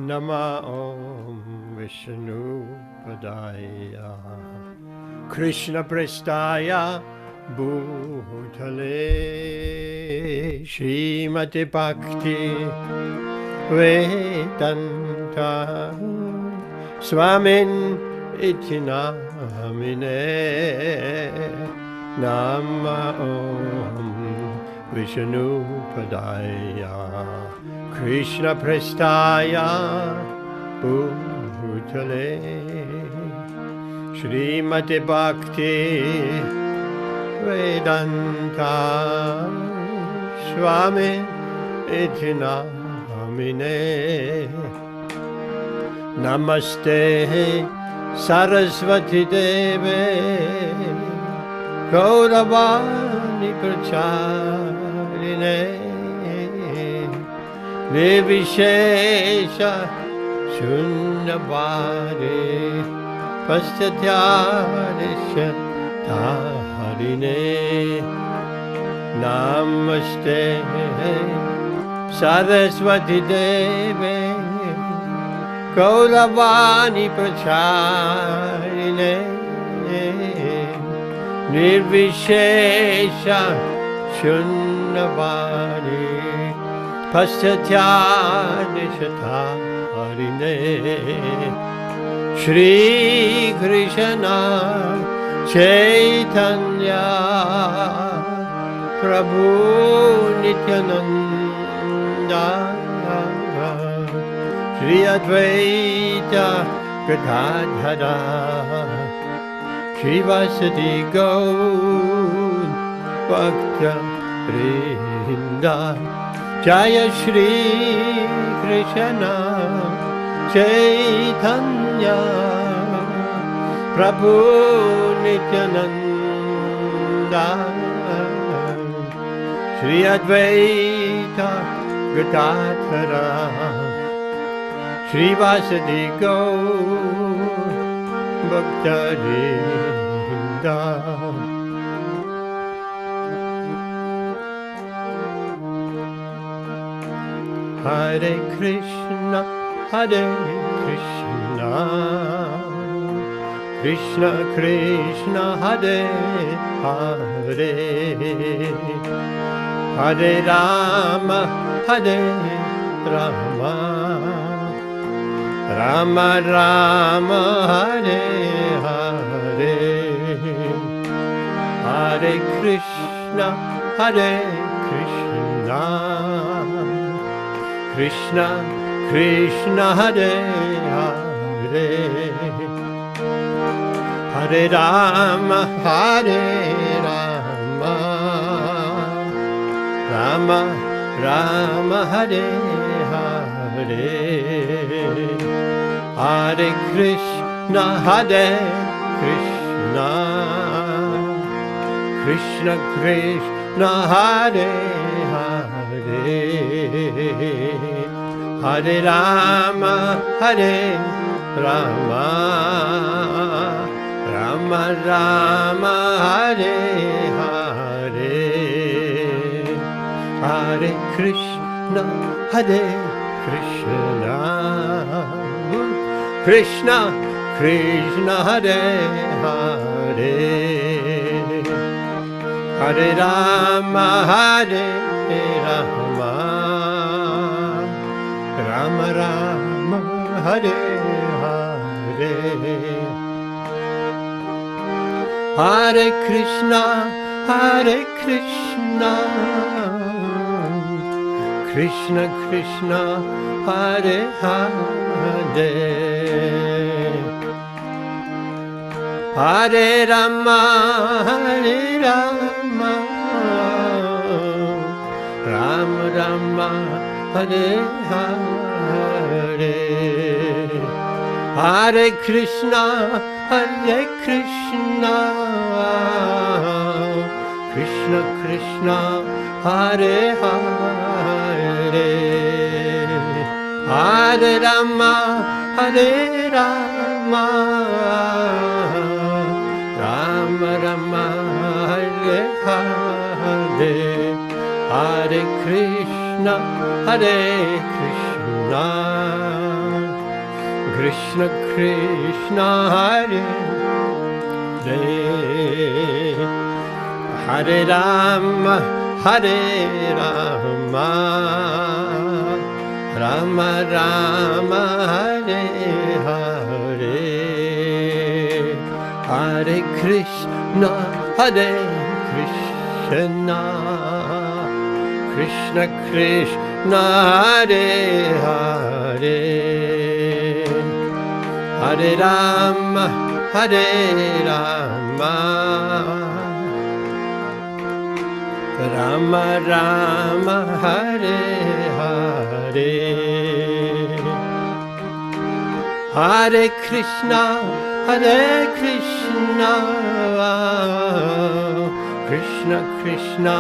Nama Om Vishnu Padaya Krishna Prestaya Bhutale Srimati Bhakti Vedanta Swamin Iti Namine Nama Om Vishnu Padaya Krishna Prestaya Bhutale Srimati Bhakti Vedanta Swami Iti Namine Namaste Saraswati Deve Gauravani Pracharine Nirvishesha Shunyavadi Paschatyanisha Dharine Namaste Saraswati Deve Gauravani Pracharine Nirvishesha Shunyavadi Paschatyanishatharine Shri Krishna Chaitanya Prabhu Nityananda Shri Advaita Gadadhara Shri Vasadi Gaur Bhakta Vrinda Jaya Shri Krishna Chaitanya Prabhu Nityananda Shri Advaita Gadadhara Shri Vasadi Gaur Bhakta Vrinda Hare Krishna, Hare Krishna, Krishna Krishna, Hare Hare, Hare Rama, Hare Rama, Rama Rama, Hare Hare, Hare Krishna, Hare Krishna. Krishna, Krishna, Hare Hare, Hare Rama, Hare Rama, Rama, Rama, Hare Hare, Hare Krishna, Hare Krishna, Krishna, Krishna, Hare Hare, Hare Rama, Hare Rama, Rama Rama, Hare Hare, Hare Krishna, Hare Krishna, Krishna, Krishna, Hare Hare, Hare Rama, Hare Rama, Rama Rama, Hare Hare, Hare Krishna, Hare Krishna, Krishna Krishna, Hare Hare, Hare Rama, Hare Rama, Rama Rama, Hare Hare, Hare Krishna, Hare Krishna, Krishna Krishna, Hare Hare, Hare Rama, Hare Rama, Rama Rama, Hare Hare, Hare Krishna, Hare Krishna. Krishna Krishna Hare Hare Rama Hare Rama Rama Rama Hare Hare Hare Krishna Hare Krishna Krishna Krishna Hare Hare Hare Rama Hare Rama Rama Rama Hare Hare Hare Krishna Krishna Krishna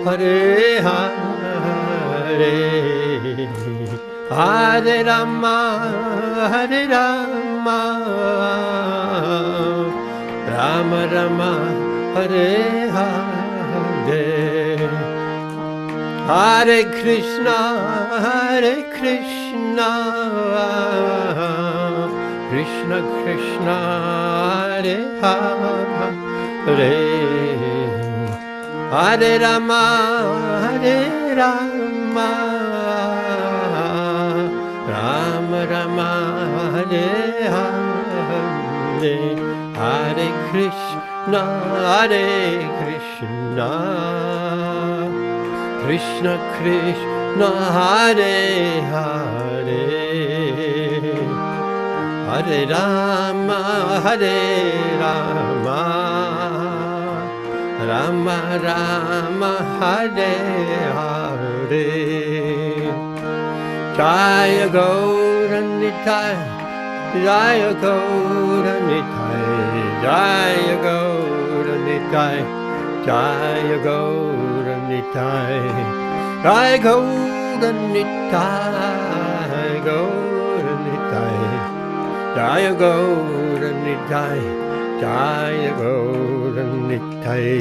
Hare Hare Hare Rama Rama Rama Hare Hare Hare Krishna Krishna Krishna Hare Hare Hare Rama Rama Rama Hare Hare Hare Krishna Krishna Krishna Hare Hare Hare Rama Rama Rama Hare Hare Jaya Gaura Nitai Jaya Gaura Nitai Jaya Gaura Nitai Jaya Gaura Nitai Jaya Gaura Nitai Gaura Nitai Jaya Gaura Nitai Jaya Gaura Nitai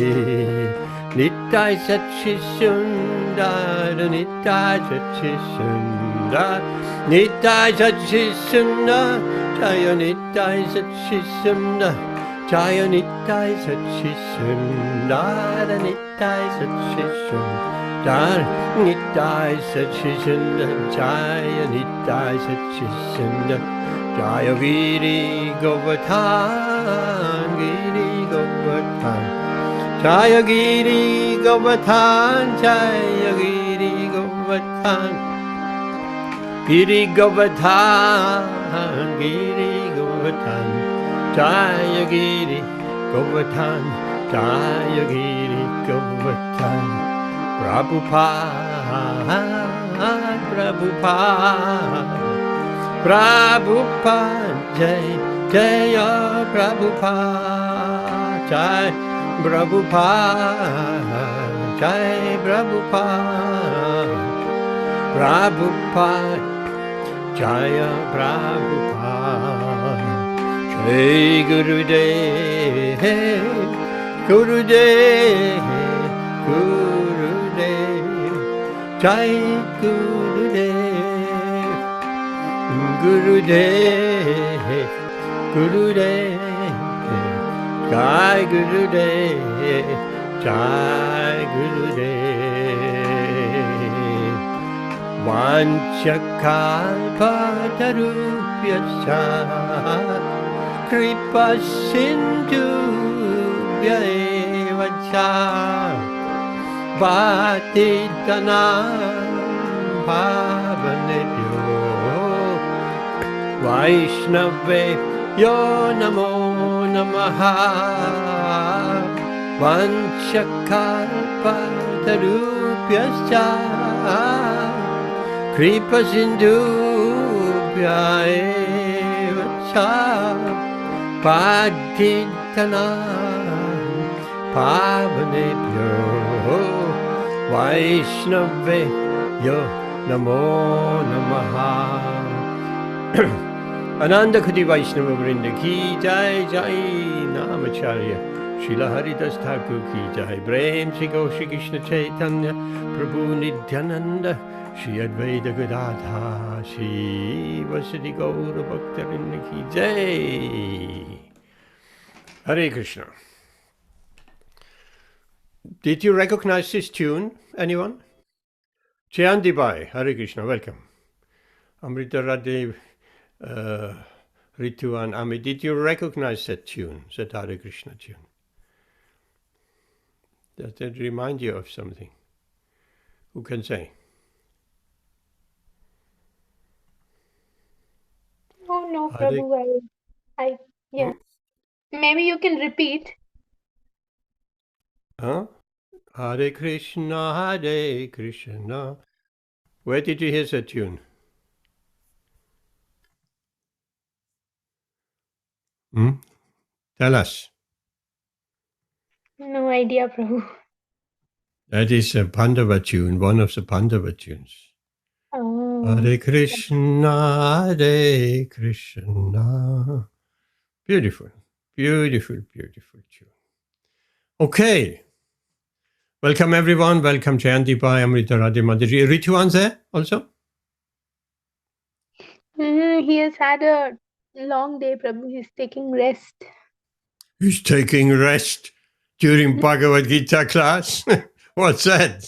Nitai Satchishundar Nitai Satchishundar Nitai Satchishundar Jaya Nitai Satchishundar Jaya Nitai Satchishundar Nitai Satchishundar Nitai Satchishundar Jaya Nitai Satchishundar Jaya Giri Govardhan Giri Govardhan Jaya Giri Govardhan Jaya Giri Govardhan Giri Govardhan Giri Govardhan Jaya Giri Govardhan Jaya Giri Govardhan Prabhupada Prabhupada Jai Jaya Prabhupada Jai Prabhupada Jai Prabhupada Prabhupada Jaya Prabhupada Jai Gurudev Gurudev Gurudev Jai Gurudev Gurudev Gurudev Jai Gurudev Jai Gurudev Vanchakalpatarubhyascha Kripa Sindhubhya eva cha Patitanam Pavanebhyo Vaishnavebhyo Namo Namaha Vanchakalpatarubhyascha Kripa Sindhubhya eva cha Patitanam Pavanebhyo Vaishnavebhyo Namo Namaha Ananda Kudi Vaishnava Vrinda Ki Jai Jai Namacharya Srila Haridas Thakur Ki Jai Prem Shri Goshi Krishna Chaitanya Prabhu Nityananda Shri Advaita Gadadha Shri Vasadi Gaura Bhaktarinda Ki Jai. Hare Krishna. Did you recognize this tune? Anyone? Jayanti Bai, Hare Krishna, welcome. Amrita Radhe, Ritu and Ami, did you recognize that tune, that Hare Krishna tune? Does that remind you of something? Who can say? Oh no, Prabhu. Yeah. Maybe you can repeat. Huh? Hare Krishna, Hare Krishna. Where did you hear that tune? Tell us. No idea, Prabhu. That is a Pandava tune, one of the Pandava tunes. Oh. Hare Krishna, Hare Krishna. Beautiful, beautiful, beautiful tune. Okay. Welcome everyone. Welcome Jayanti Bai, Amrita Radhe Mataji. Rituan there also? He has had a long day, Prabhu. He's taking rest. He's taking rest during Bhagavad Gītā class? What's that?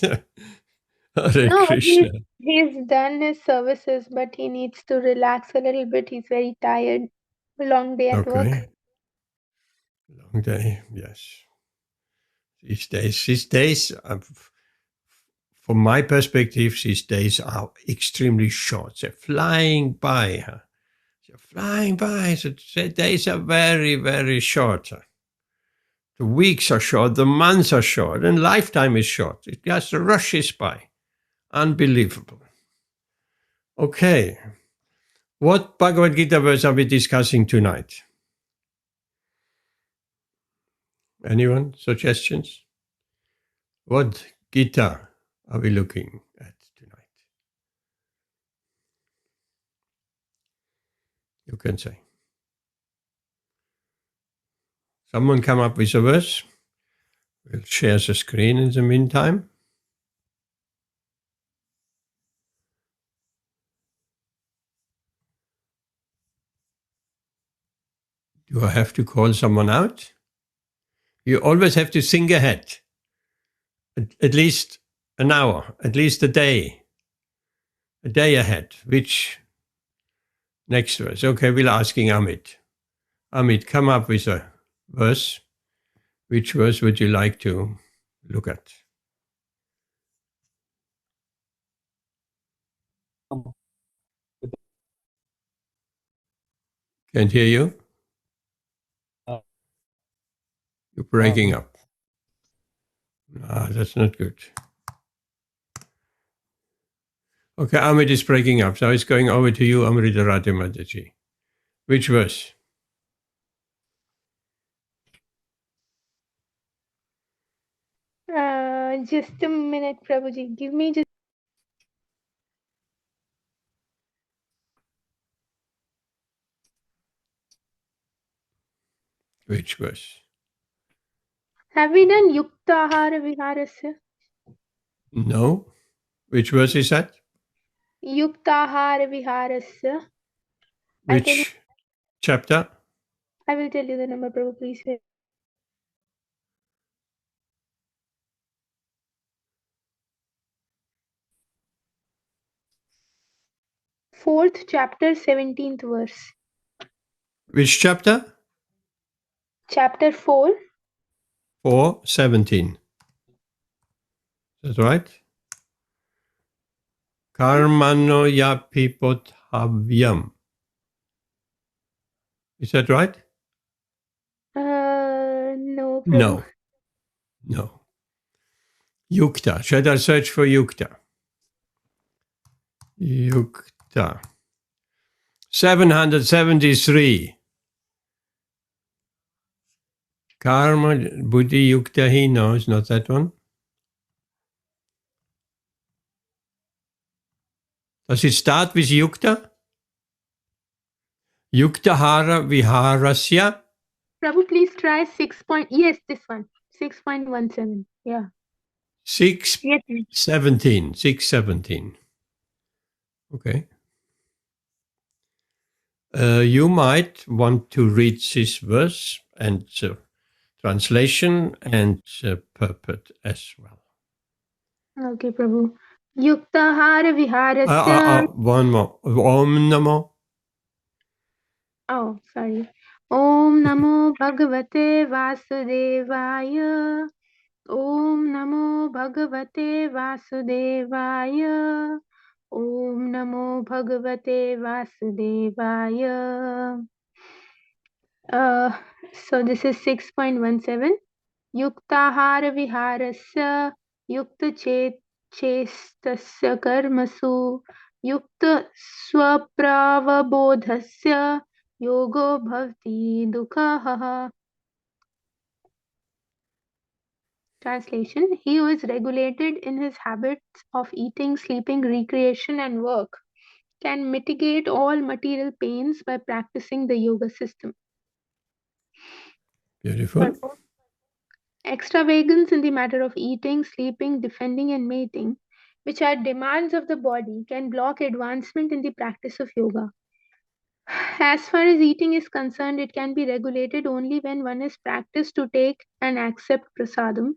Hare No, Krishna. he's done his services, but he needs to relax a little bit. He's very tired. Long day at work. Okay. Long day, yes. These days, from my perspective, these days are extremely short. They're flying by. They're flying by. The days are very, very short. The weeks are short, the months are short, and lifetime is short. It just rushes by. Unbelievable. Okay. What Bhagavad Gītā verse are we discussing tonight? Anyone? Suggestions? What Gita are we looking at tonight? You can say. Someone come up with a verse. We'll share the screen in the meantime. Do I have to call someone out? You always have to think ahead. At least an hour, at least a day ahead. Which next verse? Okay, we're asking Amit. Amit, come up with a verse. Which verse would you like to look at? Can't hear you. You're breaking up. That's not good. Okay, Amit is breaking up. So it's going over to you, Amrita Radhe Mataji. Which verse? Just a minute, Prabhuji. Give me just... Which verse? Have we done Yuktahara Viharasya? No. Which verse is that? Yuktahara Viharasya. Which chapter? I will tell you the number, Prabhu, please wait. 4th chapter, 17th verse. Which chapter? Chapter 4. 4:17. That's right. Karmano yapi pothavyam. Is that right? No, Prabhu. No. Yukta. Should I search for Yukta? Yukta. 773. Karma Buddhi Yukta he knows, not that one. Does it start with Yukta? Yuktahara Viharasya? Prabhu, please try 6. Yes, this one. 6.17. Yeah. 6:17. 6:17. Okay. You might want to read this verse and translation and purport as well. Okay, Prabhu. Yuktahara viharasya. One more. Om Namo. Oh, sorry. Om Namo Bhagavate Vasudevaya. Om Namo Bhagavate Vasudevaya. Om Namo Bhagavate Vasudevaya. So this is 6.17. Yuktahara viharasya yukta chestasya karmasu yukta swapravabodhasya yogo bhavati dukhaha. Translation: He who is regulated in his habits of eating, sleeping, recreation, and work can mitigate all material pains by practicing the yoga system. Beautiful. Extravagance in the matter of eating, sleeping, defending, and mating, which are demands of the body, can block advancement in the practice of yoga. As far as eating is concerned, it can be regulated only when one is practiced to take and accept prasadam,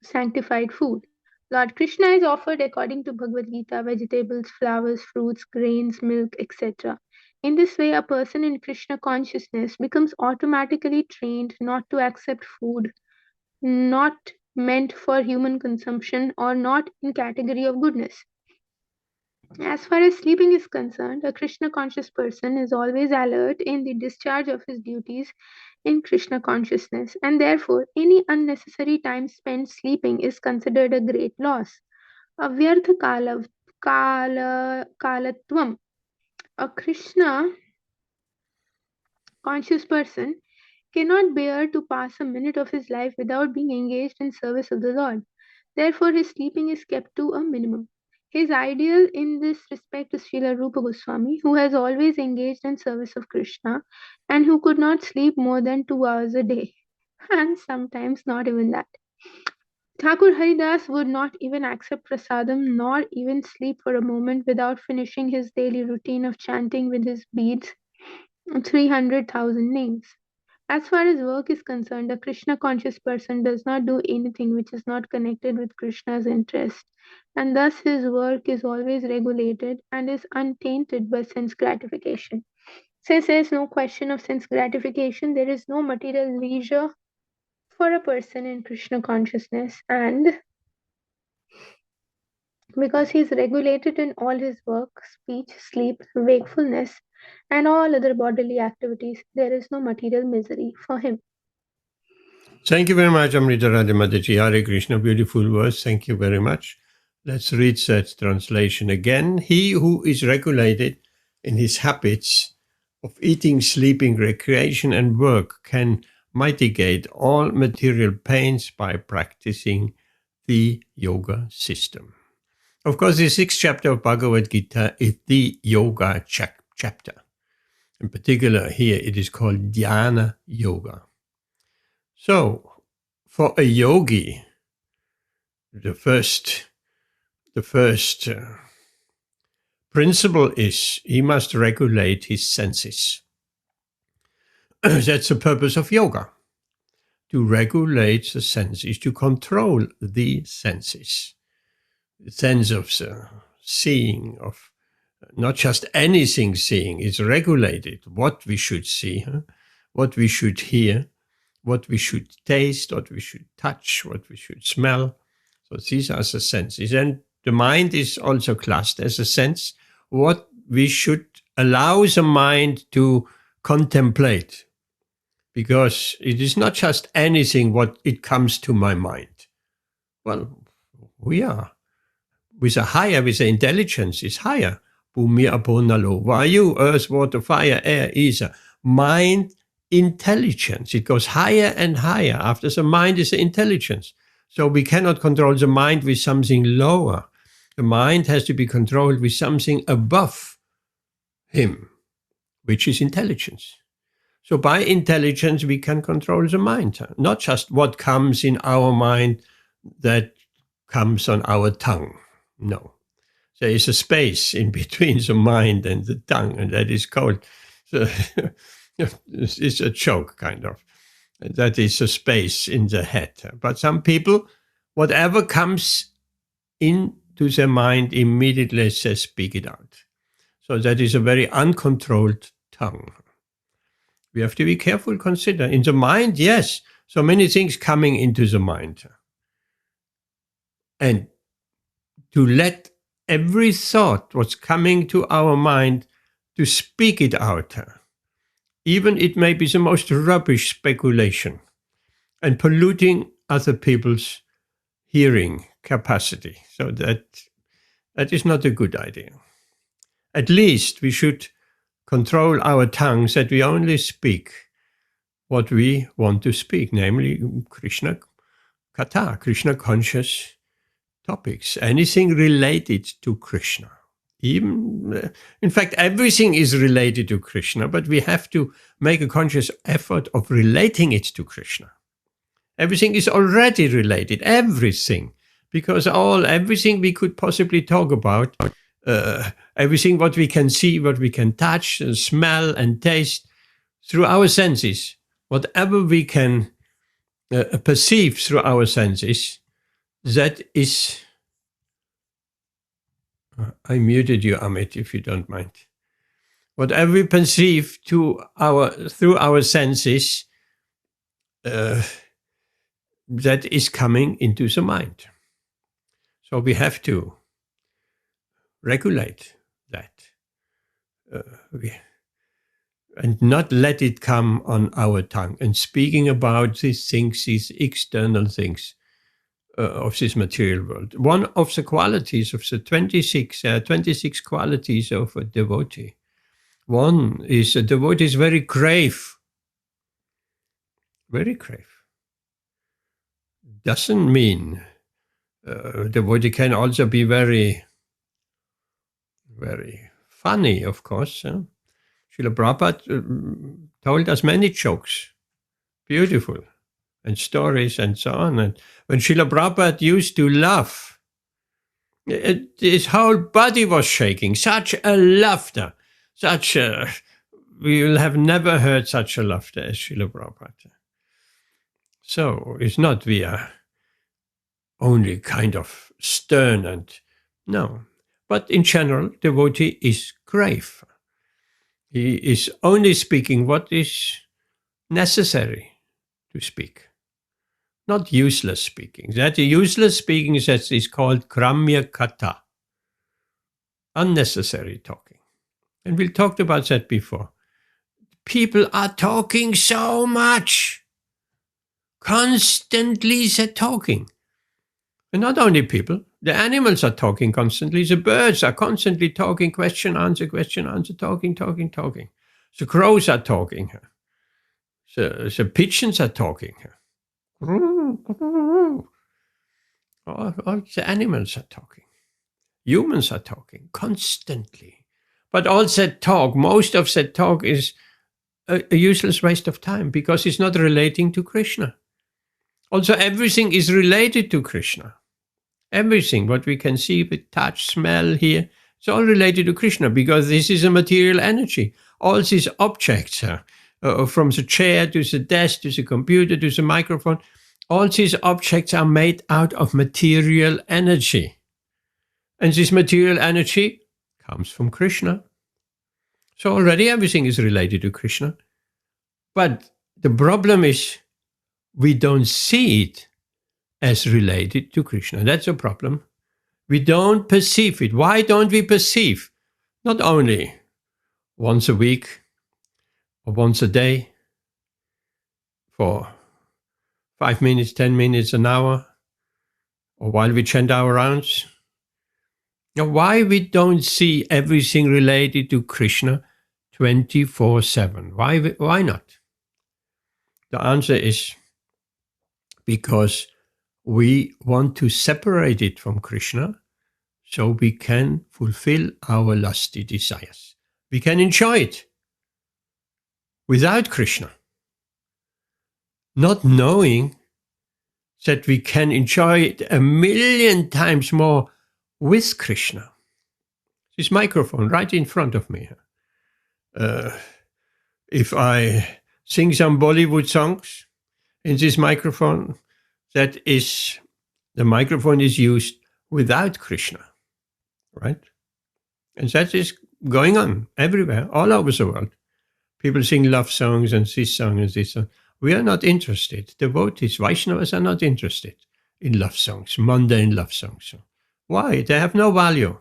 sanctified food. Lord Krishna is offered according to Bhagavad Gītā vegetables, flowers, fruits, grains, milk, etc. In this way, a person in Krishna consciousness becomes automatically trained not to accept food not meant for human consumption or not in category of goodness. As far as sleeping is concerned, a Krishna conscious person is always alert in the discharge of his duties in Krishna consciousness, and therefore any unnecessary time spent sleeping is considered a great loss. Avyartha kalatvam. A Krishna conscious person cannot bear to pass a minute of his life without being engaged in service of the Lord. Therefore, his sleeping is kept to a minimum. His ideal in this respect is Srila Rupa Goswami, who has always engaged in service of Krishna and who could not sleep more than 2 hours a day, and sometimes not even that. Thakur Haridas would not even accept prasadam nor even sleep for a moment without finishing his daily routine of chanting with his beads 300,000 names. As far as work is concerned, a Krishna conscious person does not do anything which is not connected with Krishna's interest, and thus his work is always regulated and is untainted by sense gratification. Since there is no question of sense gratification, there is no material leisure for a person in Krishna consciousness, and because he is regulated in all his work, speech, sleep, wakefulness, and all other bodily activities, there is no material misery for him. Thank you very much, Amrita Radha Mataji. Hare Krishna, beautiful verse. Thank you very much. Let's read that translation again. He who is regulated in his habits of eating, sleeping, recreation, and work can mitigate all material pains by practicing the yoga system. Of course, the 6th chapter of Bhagavad Gītā is the yoga chapter. In particular, here it is called Dhyana Yoga. So, for a yogi, the first principle is he must regulate his senses. That's the purpose of yoga, to regulate the senses, to control the senses. The sense of seeing, of not just anything seeing, is regulated. What we should see, what we should hear, what we should taste, what we should touch, what we should smell. So these are the senses. And the mind is also classed as a sense. What we should allow the mind to contemplate, because it is not just anything what it comes to my mind. Well, we are. With the intelligence is higher. Bhumi Aponalo, Vayu, earth, water, fire, air, ether. Mind, intelligence. It goes higher and higher. After the mind is the intelligence. So we cannot control the mind with something lower. The mind has to be controlled with something above him, which is intelligence. So by intelligence, we can control the mind. Not just what comes in our mind that comes on our tongue. No. there is a space in between the mind and the tongue, and that is called, it's a joke, kind of. That is a space in the head. But some people, whatever comes into their mind, immediately says, speak it out. So that is a very uncontrolled tongue. We have to be careful, consider. In the mind, yes, so many things coming into the mind. And to let every thought what's coming to our mind, to speak it out. Even it may be the most rubbish speculation and polluting other people's hearing capacity. So that is not a good idea. At least we should control our tongues, that we only speak what we want to speak, namely Krishna Katha, Krishna conscious topics, anything related to Krishna. Even, in fact, everything is related to Krishna, but we have to make a conscious effort of relating it to Krishna. Everything is already related, everything, because everything we could possibly talk about, everything what we can see, what we can touch, and smell and taste through our senses, whatever we can perceive through our senses, that is. I muted you, Amit, if you don't mind. Whatever we perceive through our senses, that is coming into the mind. So we have to regulate that and not let it come on our tongue. And speaking about these things, these external things, of this material world. One of the qualities of the 26 qualities of a devotee. One is a devotee is very grave. Very grave. Doesn't mean a devotee can also be very, very funny, of course. Srila Prabhupada told us many jokes. Beautiful. And stories and so on. And when Srila Prabhupada used to laugh, his whole body was shaking. Such a laughter. We will have never heard such a laughter as Srila Prabhupada. So it's not we are only kind of stern and no. But in general, devotee is grave. He is only speaking what is necessary to speak. Not useless speaking. That useless speaking is called Kramya Katha. Unnecessary talking. And we talked about that before. People are talking so much. Constantly they're talking. And not only people, the animals are talking constantly. The birds are constantly talking, question, answer, talking. The crows are talking. The pigeons are talking. All the animals are talking. Humans are talking constantly. But all that talk, most of that talk is a useless waste of time because it's not relating to Krishna. Also, everything is related to Krishna. Everything, what we can see with touch, smell, hear, it's all related to Krishna because this is a material energy. All these objects, from the chair to the desk to the computer to the microphone, all these objects are made out of material energy. And this material energy comes from Krishna. So already everything is related to Krishna. But the problem is we don't see it as related to Krishna. That's a problem. We don't perceive it. Why don't we perceive? Not only once a week or once a day for 5 minutes, 10 minutes, an hour, or while we chant our rounds. Now, why we don't see everything related to Krishna 24/7? Why not? The answer is because we want to separate it from Krishna so we can fulfill our lusty desires. We can enjoy it without Krishna, not knowing that we can enjoy it 1,000,000 times more with Krishna. This microphone right in front of me. If I sing some Bollywood songs in this microphone, the microphone is used without Krishna, right? And that is going on everywhere, all over the world. People sing love songs and this song and this song. We are not interested. Devotees, Vaishnavas are not interested in love songs, mundane love songs. Why? They have no value,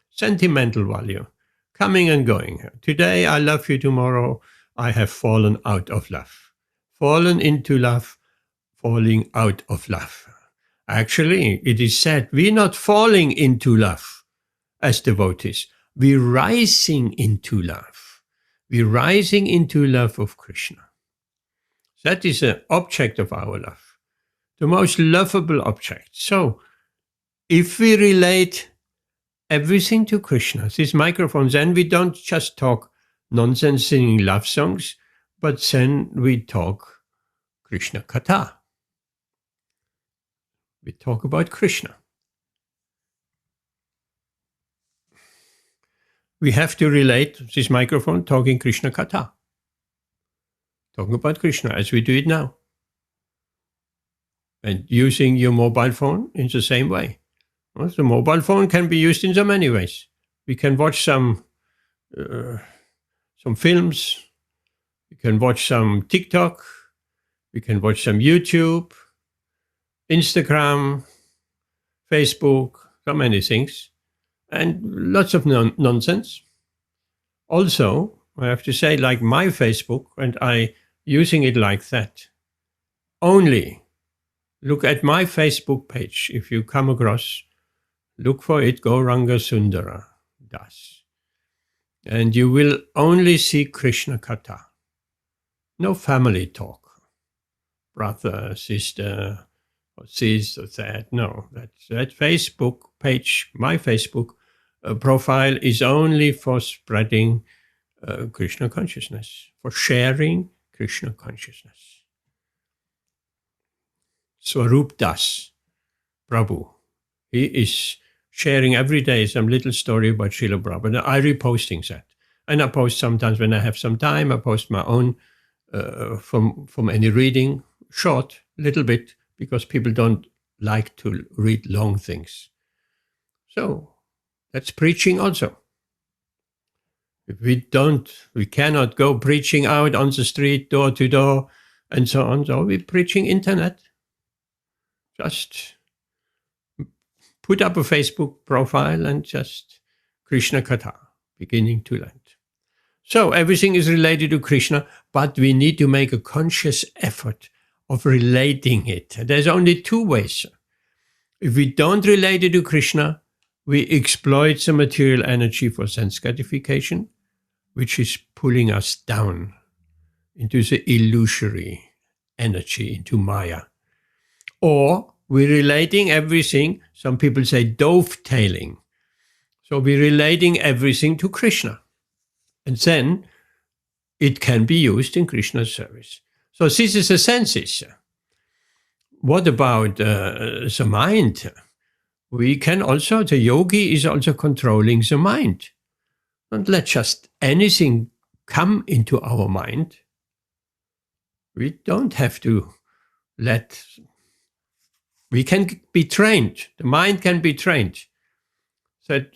sentimental value, coming and going. Today I love you, tomorrow I have fallen out of love. Fallen into love, falling out of love. Actually, it is said we're not falling into love as devotees. We're rising into love. We're rising into love of Krishna. That is an object of our love, the most lovable object. So, if we relate everything to Krishna, these microphones, then we don't just talk nonsense singing love songs, but then we talk Krishna Katha. We talk about Krishna. We have to relate this microphone talking Krishna Katha. Talking about Krishna as we do it now. And using your mobile phone in the same way. Well, the mobile phone can be used in so many ways. We can watch some films. We can watch some TikTok. We can watch some YouTube, Instagram, Facebook, so many things. And lots of nonsense. Also, I have to say, like my Facebook, and I using it like that. Only look at my Facebook page. If you come across, look for it, Gauranga Sundara Das. And you will only see Krishna Katha. No family talk. Brother, sister, or this or that. No, that Facebook page, my Facebook profile is only for spreading Krishna consciousness, for sharing Krishna consciousness. Swarup Das, Prabhu, he is sharing every day some little story about Srila Prabhupada. I reposting that. And I post sometimes when I have some time. I post my own from any reading, short, little bit, because people don't like to read long things. So that's preaching also. If we cannot go preaching out on the street, door to door, and so on. So we're preaching internet. Just put up a Facebook profile and just Krishna Katha, beginning to end. So everything is related to Krishna, but we need to make a conscious effort of relating it. There's only two ways. If we don't relate it to Krishna, we exploit the material energy for sense gratification, which is pulling us down into the illusory energy, into Maya. Or we're relating everything, some people say dovetailing. So we're relating everything to Krishna. And then it can be used in Krishna's service. So this is the senses. What about the mind? We can also, the yogi is also controlling the mind. Don't let just anything come into our mind. We don't have to we can be trained. The mind can be trained. That's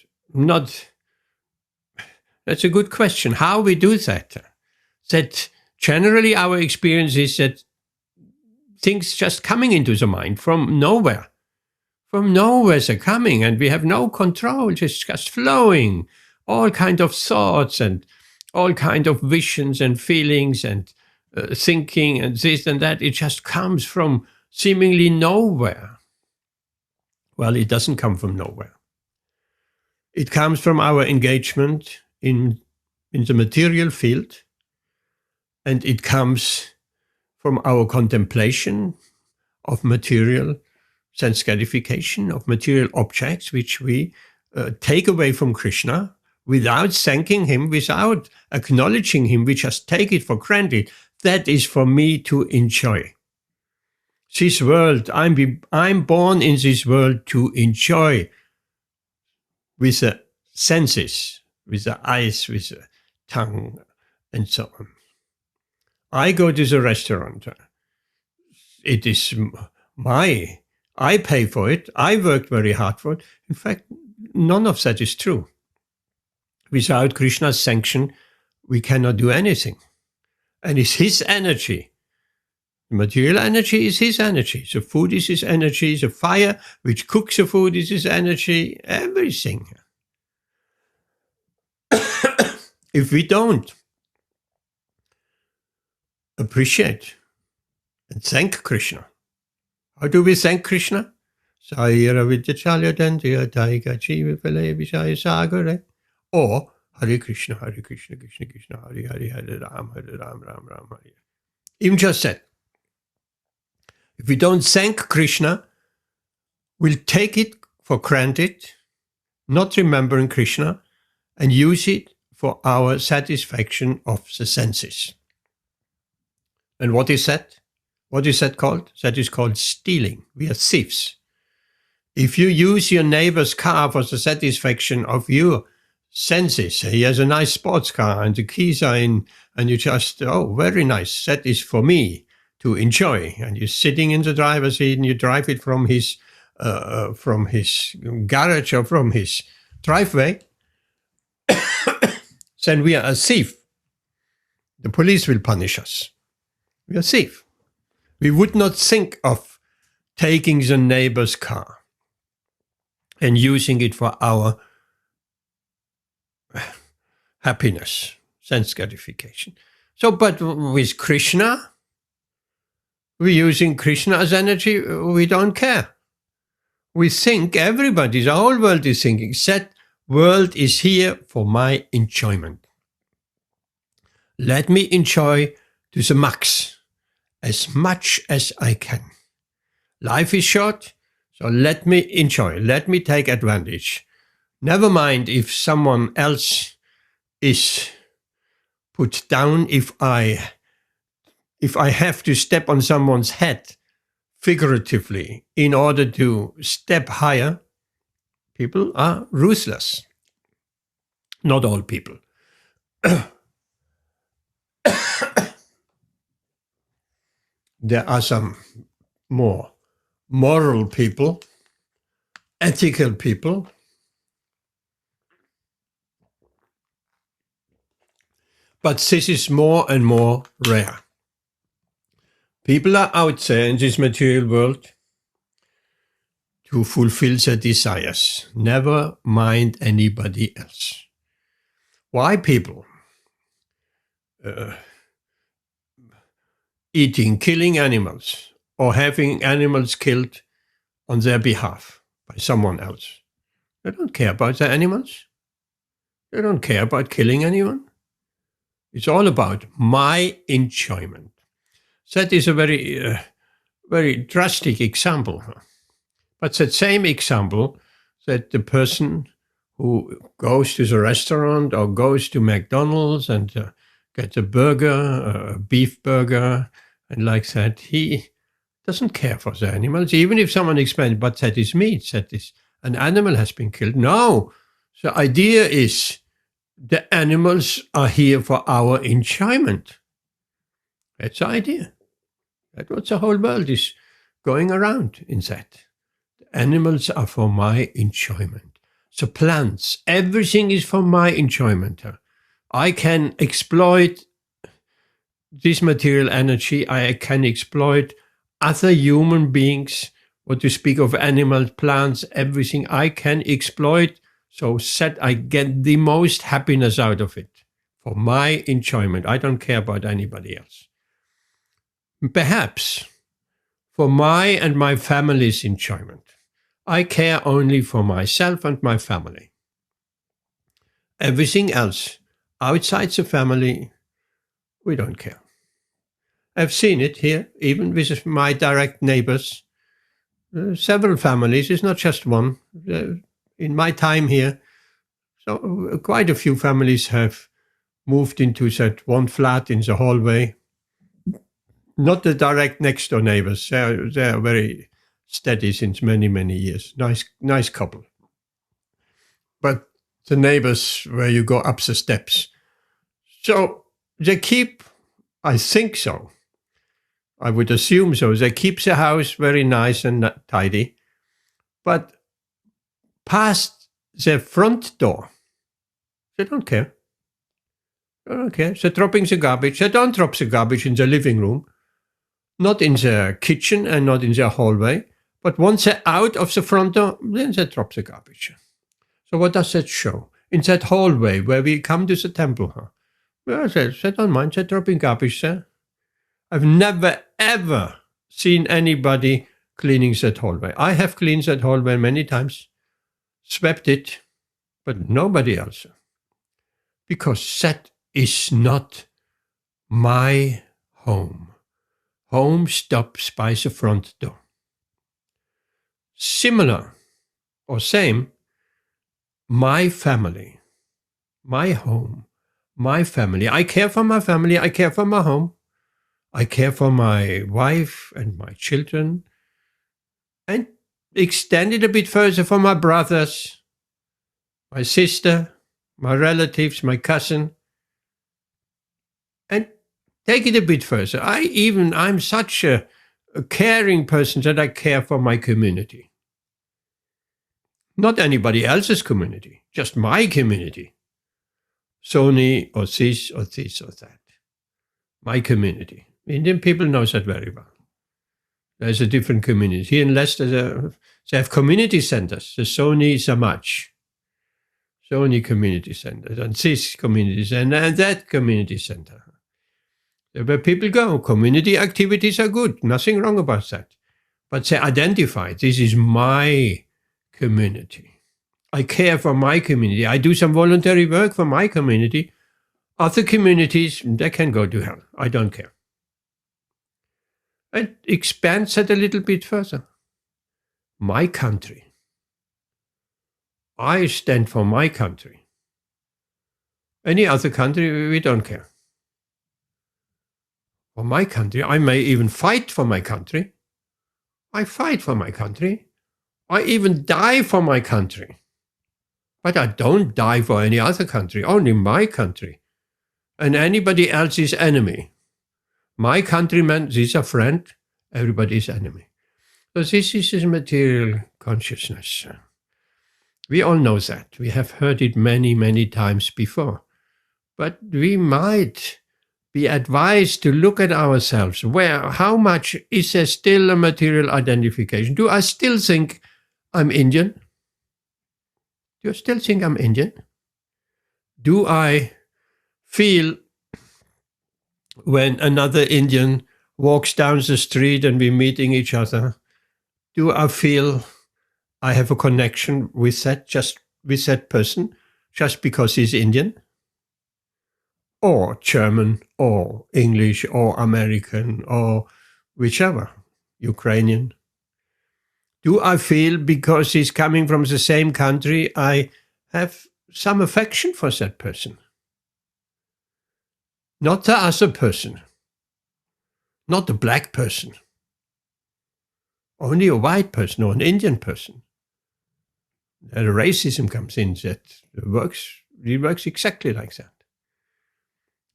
a good question. How we do that? That generally our experience is that things just coming into the mind from nowhere. From nowhere they're coming and we have no control, just flowing. All kind of thoughts and all kind of visions and feelings and thinking and this and that. It just comes from seemingly nowhere. Well, it doesn't come from nowhere. It comes from our engagement in the material field, and it comes from our contemplation of material sense gratification, of material objects, which we take away from Krishna without thanking him, without acknowledging him. We just take it for granted. That is for me to enjoy. This world, I'm born in this world to enjoy with a senses, with the eyes, with the tongue, and so on. I go to the restaurant. It is I pay for it. I worked very hard for it. In fact, none of that is true. Without Krishna's sanction, we cannot do anything. And it's his energy. The material energy is his energy. The food is his energy. The fire which cooks the food is his energy. Everything. If we don't appreciate and thank Krishna, how do we thank Krishna? Or Hare Krishna, Krishna Krishna, Hare Hare, Hare Ram, Ram Ram, Hare. Even just said, if we don't thank Krishna, we'll take it for granted, not remembering Krishna, and use it for our satisfaction of the senses. And what is that? What is that called? That is called stealing. We are thieves. If you use your neighbor's car for the satisfaction of your senses, he has a nice sports car and the keys are in, and you just, oh, very nice, that is for me to enjoy. And you're sitting in the driver's seat and you drive it from his garage or from his driveway, then we are a thief. The police will punish us. We are a thief. We would not think of taking the neighbor's car and using it for our happiness, sense gratification. So, but with Krishna, we're using Krishna as energy, we don't care. We think the whole world is thinking, that world is here for my enjoyment. Let me enjoy to the max, as much as I can. Life is short, so let me enjoy, let me take advantage. Never mind if someone else is put down, if I have to step on someone's head figuratively in order to step higher. People are ruthless. Not all people. There are some more moral people, ethical people, but this is more and more rare. People are out there in this material world to fulfill their desires. Never mind anybody else. Why people killing animals or having animals killed on their behalf by someone else? They don't care about the animals. They don't care about killing anyone. It's all about my enjoyment. That is a very, very drastic example. But that same example, that the person who goes to the restaurant or goes to McDonald's and gets a burger, a beef burger, and like that, he doesn't care for the animals. Even if someone explains, but that is meat, that is an animal has been killed. No, the idea is the animals are here for our enjoyment. That's the idea. That's what the whole world is going around in that. The animals are for my enjoyment. The plants, everything is for my enjoyment. I can exploit this material energy. I can exploit other human beings, or to speak of animals, plants, everything I can exploit so that I get the most happiness out of it for my enjoyment. I don't care about anybody else. Perhaps for my and my family's enjoyment. I care only for myself and my family. Everything else outside the family, we don't care. I've seen it here, even with my direct neighbors. Several families, it's not just one. In my time here, so quite a few families have moved into that one flat in the hallway. Not the direct next door neighbors. They're very steady since many, many years. Nice couple. But the neighbors where you go up the steps. So they keep, I think so, I would assume so, they keep the house very nice and tidy, but past the front door, they don't care. They don't care. They're dropping the garbage. They don't drop the garbage in the living room, not in the kitchen and not in the hallway, but once they're out of the front door, then they drop the garbage. So what does that show? In that hallway where we come to the temple, well, they don't mind, they're dropping garbage there. I've never, ever seen anybody cleaning that hallway. I have cleaned that hallway many times, swept it, but nobody else. Because that is not my home. Home stops by the front door. Similar or same, my family, my home, my family. I care for my family. I care for my home. I care for my wife and my children. And extend it a bit further for my brothers, my sister, my relatives, my cousin. And take it a bit further. I'm such a caring person that I care for my community. Not anybody else's community, just my community. Sony or this or this or that. My community. Indian people know that very well. There's a different community. Here in Leicester, they have community centers. The Sony Samaj. Sony Community Center. And this community center and that community center. Where people go. Community activities are good. Nothing wrong about that. But they identify, this is my community. I care for my community. I do some voluntary work for my community. Other communities, they can go to hell. I don't care. And expands that a little bit further. My country. I stand for my country. Any other country, we don't care. For my country, I may even fight for my country. I fight for my country. I even die for my country. But I don't die for any other country, only my country. And anybody else's enemy. My countrymen, this is a friend, everybody's enemy. So this is material consciousness. We all know that. We have heard it many, many times before. But we might be advised to look at ourselves. How much is there still a material identification? Do I still think I'm Indian? Do you still think I'm Indian? Do I feel when another Indian walks down the street and we're meeting each other, do I feel I have a connection with that person just because he's Indian? Or German, or English, or American, or whichever, Ukrainian? Do I feel because he's coming from the same country, I have some affection for that person? Not the other person. Not the black person. Only a white person or an Indian person. And racism comes in that it works exactly like that.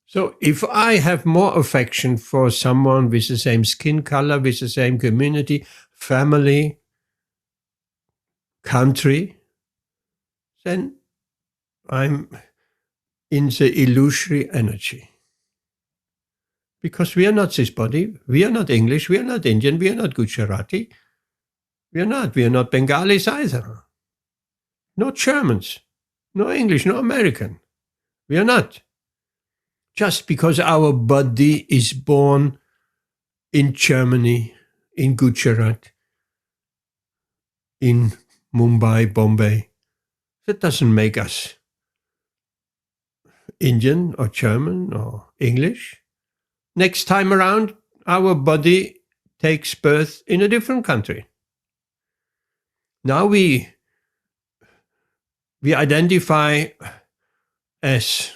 So if I have more affection for someone with the same skin color, with the same community, family, country, then I'm in the illusory energy. Because we are not this body, we are not English, we are not Indian, we are not Gujarati, we are not Bengalis either. No Germans, no English, no American. We are not. Just because our body is born in Germany, in Gujarat, in Mumbai, Bombay, that doesn't make us Indian or German or English. Next time around, our body takes birth in a different country. Now we identify as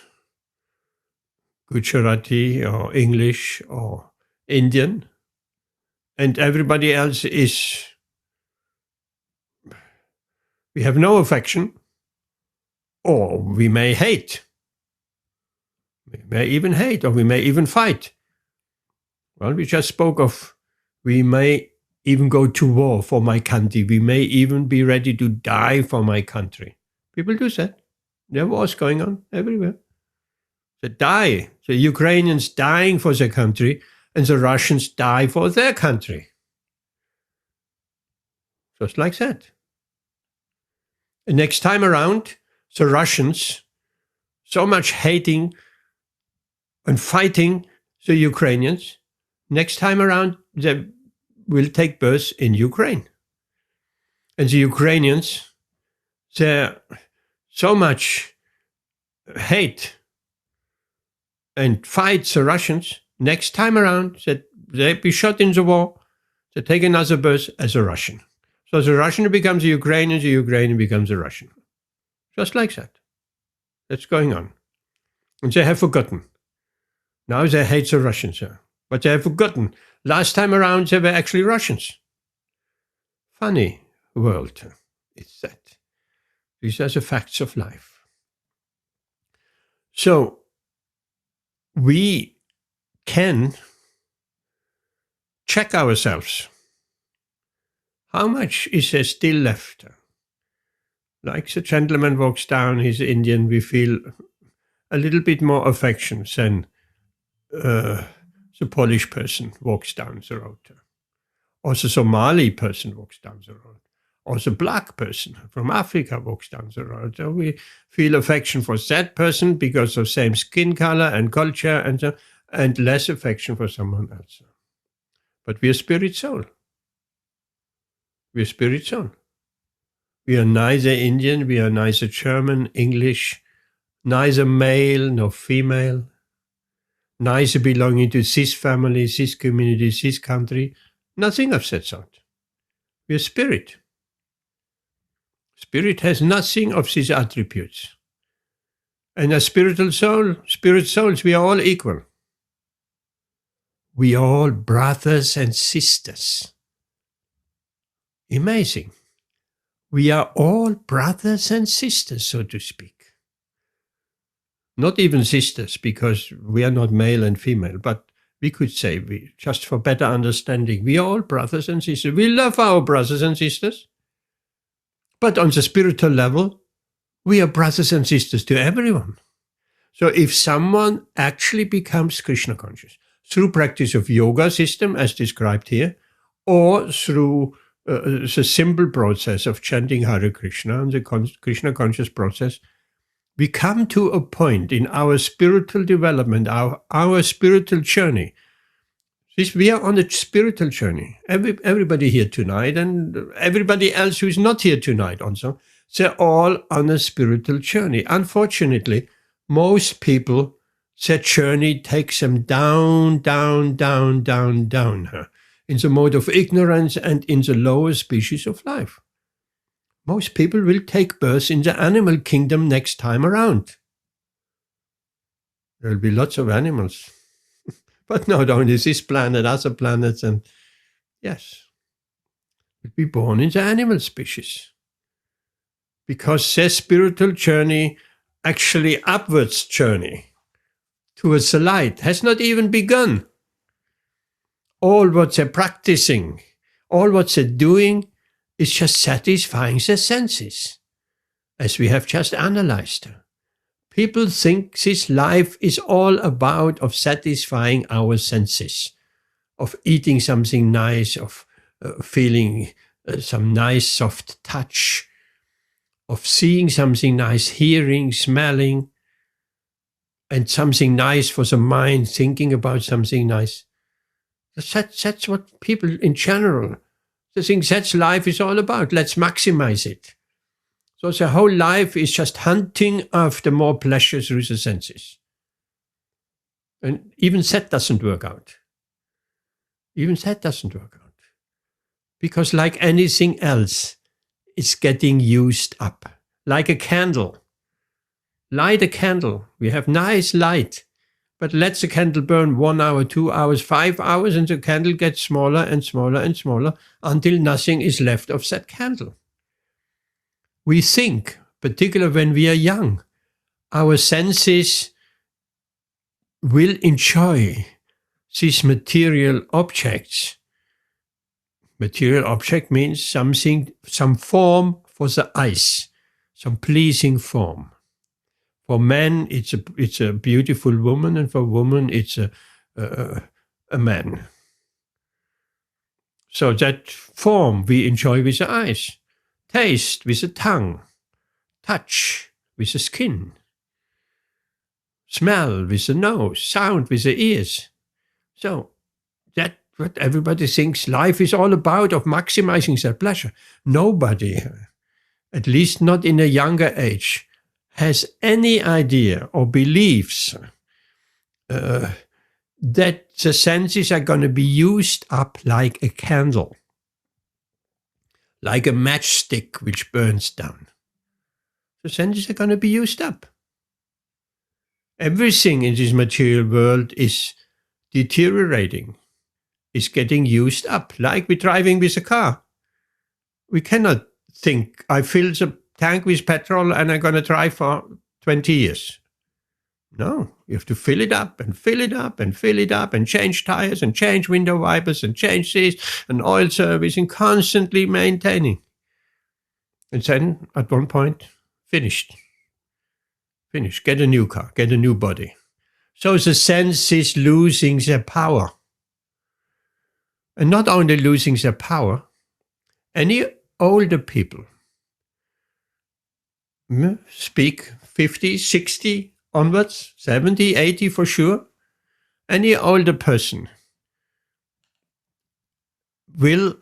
Gujarati or English or Indian, and everybody else we have no affection, Or we may hate. We may even hate, or we may even fight. Well, we just spoke of we may even go to war for my country. We may even be ready to die for my country. People do that. There are wars going on everywhere. They die. The Ukrainians dying for their country, and the Russians die for their country. Just like that. And next time around, the Russians, so much hating and fighting the Ukrainians, next time around, they will take birth in Ukraine. And the Ukrainians, they're so much hate and fight the Russians, next time around, that they be shot in the war, they take another birth as a Russian. So the Russian becomes a Ukrainian, the Ukrainian becomes a Russian. Just like that. That's going on. And they have forgotten. Now they hate the Russians, but they have forgotten. Last time around, they were actually Russians. Funny world. It's that. These are the facts of life. So, we can check ourselves. How much is there still left? Like the gentleman walks down, he's Indian, we feel a little bit more affection than the Polish person walks down the road. Or the Somali person walks down the road. Or the black person from Africa walks down the road. So we feel affection for that person because of same skin color and culture and less affection for someone else. But we are spirit soul. We are spirit soul. We are neither Indian, we are neither German, English, neither male nor female, neither belonging to this family, this community, this country, nothing of that sort. We are spirit. Spirit has nothing of these attributes. And as spiritual soul, spirit souls, we are all equal. We are all brothers and sisters. Amazing. We are all brothers and sisters, so to speak. Not even sisters, because we are not male and female, but we could say, just for better understanding, we are all brothers and sisters. We love our brothers and sisters. But on the spiritual level, we are brothers and sisters to everyone. So if someone actually becomes Krishna conscious through practice of yoga system, as described here, or through the simple process of chanting Hare Krishna and the Krishna conscious process, we come to a point in our spiritual development, our spiritual journey. We are on a spiritual journey. Everybody here tonight and everybody else who is not here tonight also, they're all on a spiritual journey. Unfortunately, most people, their journey takes them down, in the mode of ignorance and in the lower species of life. Most people will take birth in the animal kingdom next time around. There will be lots of animals. But not only this planet, other planets, and yes, will be born in the animal species. Because their spiritual journey, actually upwards journey, towards the light, has not even begun. All what they're practicing, all what they're doing is just satisfying their senses, as we have just analyzed. People think this life is all about of satisfying our senses, of eating something nice, of feeling some nice soft touch, of seeing something nice, hearing, smelling, and something nice for the mind, thinking about something nice. That's what people in general, they think that's life is all about. Let's maximize it. So the whole life is just hunting after more pleasure through the senses. And even that doesn't work out. Even that doesn't work out. Because like anything else, it's getting used up. Like a candle. Light a candle. We have nice light. But let the candle burn 1 hour, 2 hours, 5 hours, and the candle gets smaller and smaller and smaller until nothing is left of that candle. We think, particularly when we are young, our senses will enjoy these material objects. Material object means something, some form for the eyes, some pleasing form. For men, it's a beautiful woman, and for woman, it's a man. So that form we enjoy with the eyes, taste with the tongue, touch with the skin, smell with the nose, sound with the ears. So that's what everybody thinks life is all about, of maximizing their pleasure. Nobody, at least not in a younger age, has any idea or believes that the senses are going to be used up like a candle, like a matchstick which burns down. The senses are going to be used up. Everything in this material world is deteriorating, is getting used up, like we're driving with a car. We cannot think, I fill the tank with petrol and I'm going to drive for 20 years. No, you have to fill it up and fill it up and fill it up and change tires and change window wipers and change this and oil service and constantly maintaining. And then at one point, finished. Get a new car, get a new body. So the sense is losing their power. And not only losing their power, any older people speak 50, 60 onwards, 70, 80 for sure. Any older person will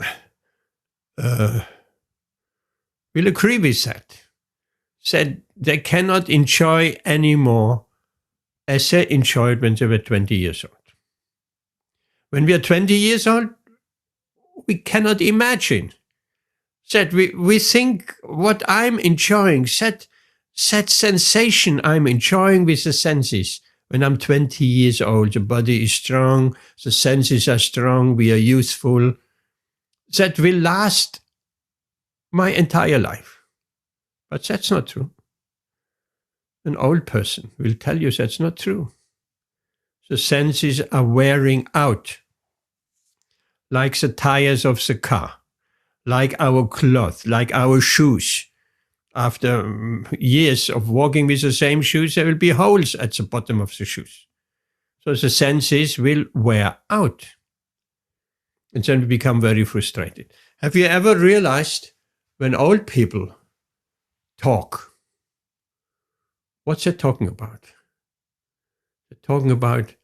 agree with that. Said they cannot enjoy anymore as they enjoyed when they were 20 years old. When we are 20 years old, we cannot imagine that we think what I'm enjoying, that sensation I'm enjoying with the senses. When I'm 20 years old, the body is strong, the senses are strong, we are youthful. That will last my entire life. But that's not true. An old person will tell you that's not true. The senses are wearing out, like the tires of the car, like our cloth, like our shoes. After years of walking with the same shoes, there will be holes at the bottom of the shoes. So the senses will wear out. And then we become very frustrated. Have you ever realized when old people talk, what's they talking about? They're talking about,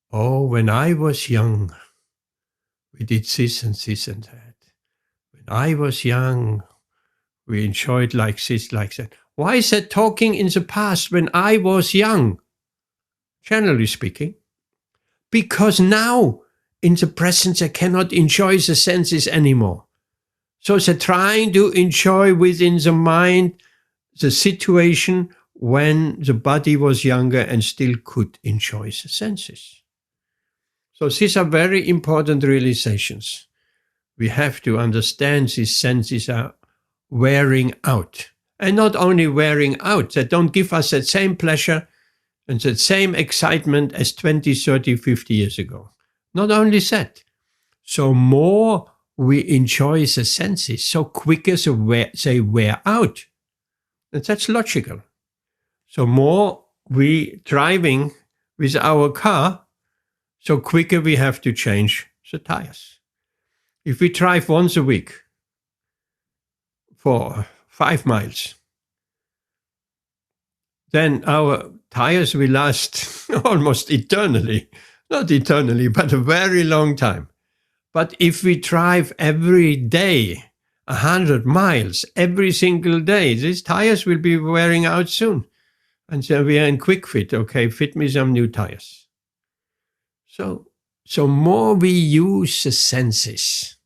oh, when I was young, we did this and this and that. When I was young, we enjoyed like this, like that. Why is that talking in the past when I was young? Generally speaking. Because now, in the present, they cannot enjoy the senses anymore. So they're trying to enjoy within the mind the situation when the body was younger and still could enjoy the senses. So these are very important realizations. We have to understand these senses are wearing out. And not only wearing out, they don't give us that same pleasure and that same excitement as 20, 30, 50 years ago. Not only that. So more we enjoy the senses, so quicker they wear out. And that's logical. So more we driving with our car, so quicker we have to change the tires. If we drive once a week for 5 miles, then our tires will last almost eternally. Not eternally, but a very long time. But if we drive every day, 100 miles, every single day, these tires will be wearing out soon. And so we are in quick fit. Okay, fit me some new tires. So more we use the senses,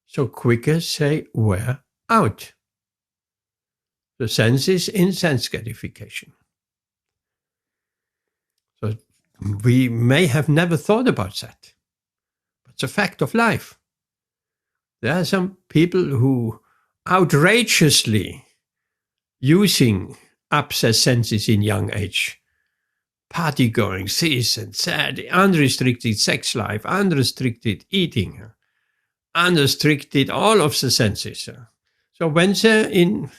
so quicker they wear out. The senses in sense gratification. So we may have never thought about that. But it's a fact of life. There are some people who outrageously using up their senses in young age. Party going, this and that, unrestricted sex life, unrestricted eating, unrestricted all of the senses. So when they're in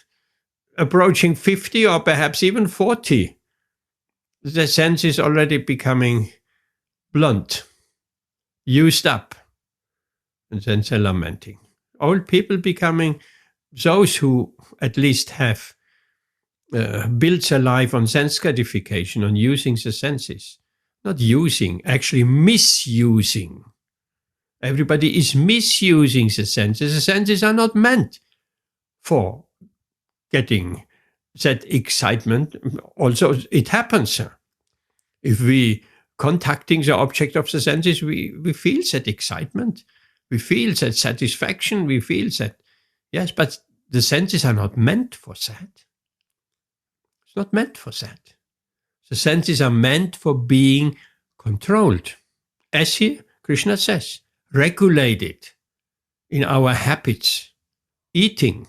approaching 50 or perhaps even 40, the sense is already becoming blunt, used up, and then they're lamenting. Old people becoming those who at least have built their life on sense gratification, on using the senses. Not using, actually misusing. Everybody is misusing the senses. The senses are not meant for getting that excitement. Also, it happens. If we contacting the object of the senses, we feel that excitement. We feel that satisfaction. We feel that, yes, but the senses are not meant for that. It's not meant for that. The senses are meant for being controlled. As here, Krishna says, regulated in our habits. Eating,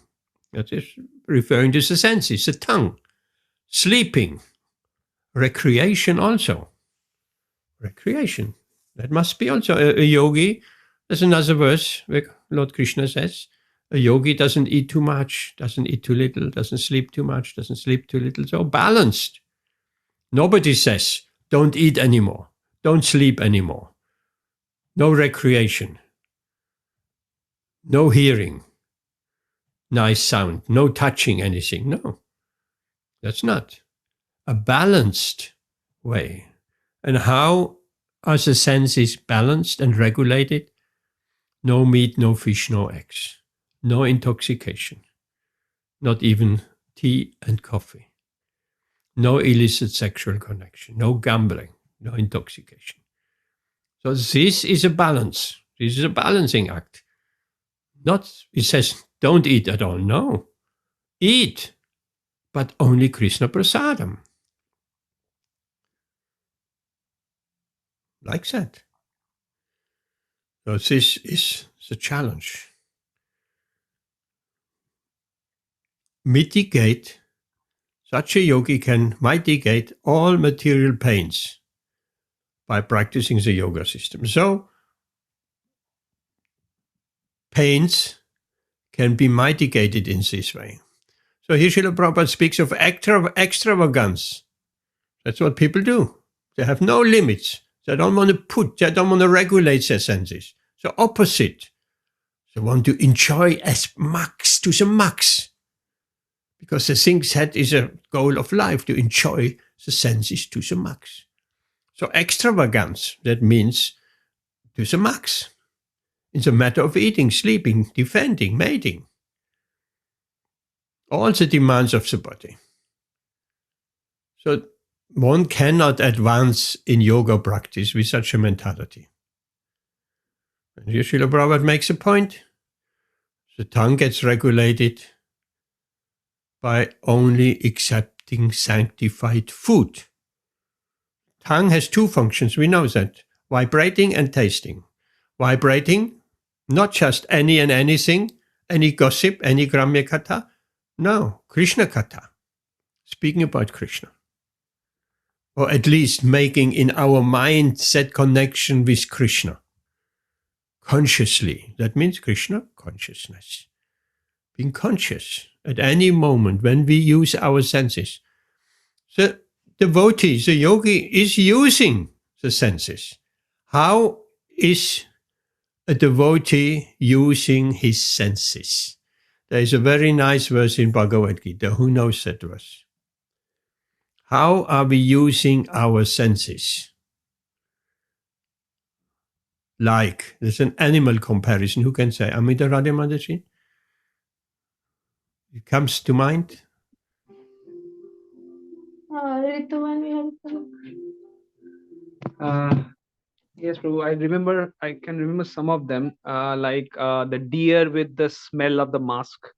that is referring to the senses, the tongue. Sleeping, recreation also. Recreation, that must be also a yogi. There's another verse where Lord Krishna says, a yogi doesn't eat too much, doesn't eat too little, doesn't sleep too much, doesn't sleep too little. So balanced. Nobody says, don't eat anymore, don't sleep anymore. No recreation, no hearing, nice sound, no touching anything. No, that's not a balanced way. And how are the senses balanced and regulated? No meat, no fish, no eggs, no intoxication, not even tea and coffee, no illicit sexual connection, no gambling, no intoxication. So this is a balance. This is a balancing act. Not, it says, don't eat at all. No, eat, but only Krishna prasadam. Like that. So this is the challenge. Mitigate, such a yogi can mitigate all material pains by practicing the yoga system. So pains can be mitigated in this way. So here Srila Prabhupada speaks of extravagance. That's what people do. They have no limits. They don't want to regulate their senses. So opposite. They want to enjoy as max to the max. Because they think that is a goal of life, to enjoy the senses to the max. So extravagance, that means to the max. It's a matter of eating, sleeping, defending, mating. All the demands of the body. So one cannot advance in yoga practice with such a mentality. And here Srila Prabhupada makes a point. The tongue gets regulated by only accepting sanctified food. Tongue has two functions, we know that. Vibrating and tasting. Vibrating, not just any and anything, any gossip, any Gramya Katha. No, Krishna Katha. Speaking about Krishna. Or at least making in our mind that connection with Krishna. Consciously. That means Krishna consciousness. Being conscious at any moment when we use our senses. The devotee, the yogi, is using the senses. How is a devotee using his senses? There is a very nice verse in Bhagavad Gītā. Who knows that verse? How are we using our senses? Like, there's an animal comparison. Who can say? Amita Radha Mataji? It comes to mind? Yes, Prabhu. I can remember some of them, like the deer with the smell of the musk,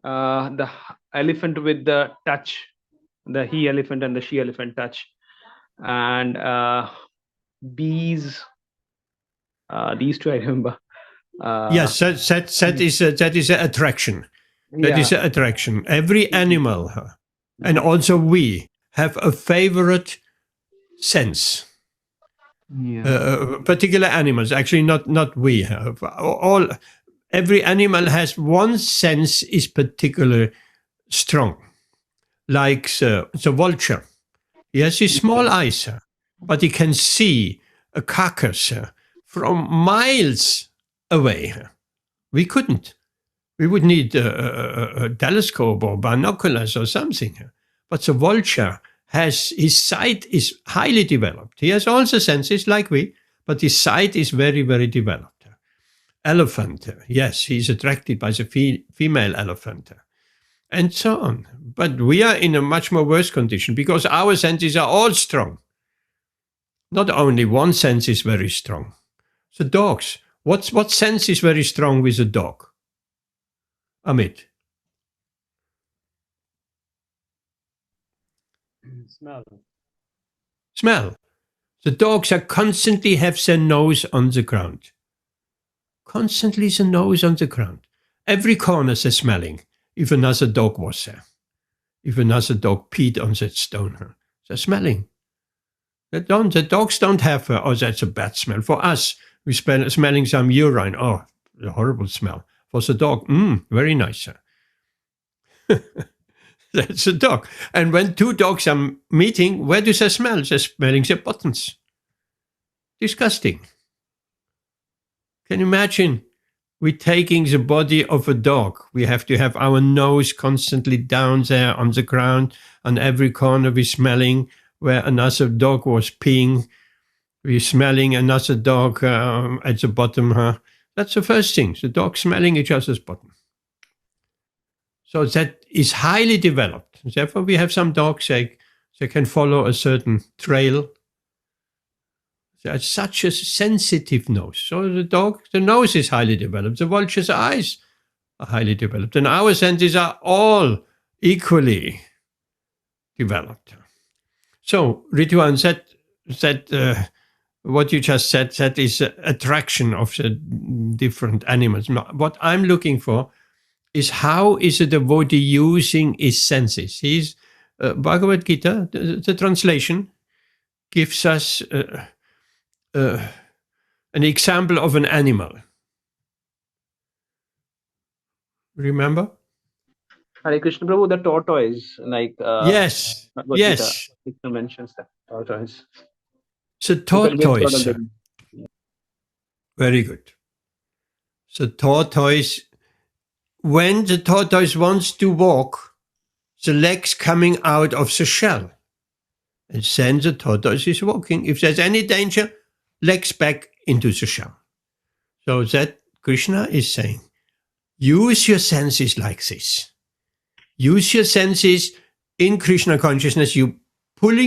the elephant with the touch, the he elephant and the she elephant touch, and bees. These two I remember. Yes, that is an attraction. That is attraction. Every animal, and also we, have a favorite sense. Particular animals, actually not we have. Every animal has one sense is particularly strong. Like the vulture. He has his small eyes, but he can see a carcass from miles away. We couldn't. We would need a telescope or binoculars or something. But the vulture has, his sight is highly developed. He has all the senses like we, but his sight is very, very developed. Elephant, yes, he's attracted by the female elephant. And so on. But we are in a much more worse condition because our senses are all strong. Not only one sense is very strong. The dogs, what sense is very strong with a dog? Amit? Smell. The dogs are constantly have their nose on the ground. Constantly the nose on the ground. Every corner they're smelling. If another dog was there. If another dog peed on that stone. They're smelling. The dogs don't have, oh, that's a bad smell. For us, we smelling some urine. Oh, a horrible smell. For the dog, very nice. That's a dog. And when two dogs are meeting, where do they smell? They're smelling their buttons. Disgusting. Can you imagine? We're taking the body of a dog. We have to have our nose constantly down there on the ground. On every corner we're smelling where another dog was peeing. We're smelling another dog at the bottom. That's the first thing. The dog smelling each other's bottom. So that is highly developed. Therefore, we have some dogs, they can follow a certain trail. They have such a sensitive nose. So the nose is highly developed. The vulture's eyes are highly developed. And our senses are all equally developed. So, Ridwan, that what you just said, that is attraction of the different animals. What I'm looking for is how is a devotee using his senses. Bhagavad Gītā, the translation, gives us an example of an animal. Remember? Hare Krishna Prabhu, the tortoise, like yes, Bhagavad yes. Gītā mentions that tortoise. The tortoise. Very good. The tortoise. When the tortoise wants to walk, the legs coming out of the shell. And then the tortoise is walking. If there's any danger, legs back into the shell. So that Krishna is saying, use your senses like this. Use your senses in Krishna consciousness. You put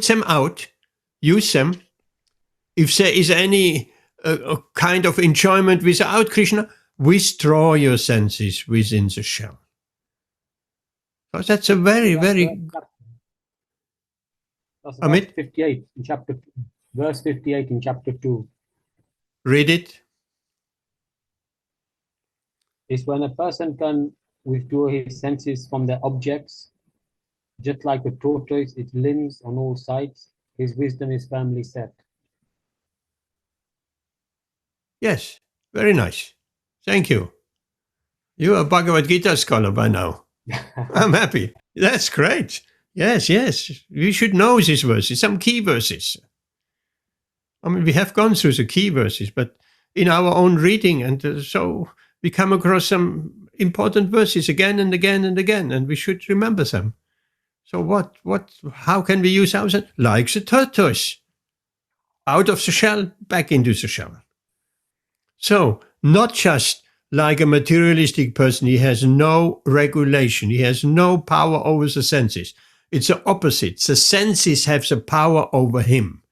them out, use them. If there is any kind of enjoyment without Krishna, withdraw your senses within the shell. So that's a very, very... That's verse 58 in chapter 2. Verse 58 in chapter 2. Read it. Is when a person can withdraw his senses from their objects, just like a tortoise, its limbs on all sides, his wisdom is firmly set. Yes, very nice. Thank you. You're a Bhagavad Gītā scholar by now. I'm happy. That's great. Yes. We should know these verses, some key verses. I mean, we have gone through the key verses, but in our own reading, and so we come across some important verses again and again and again, and we should remember them. So how can we use ours? Like the tortoise. Out of the shell, back into the shell. So, not just like a materialistic person, he has no regulation, he has no power over the senses. It's the opposite. The senses have the power over him.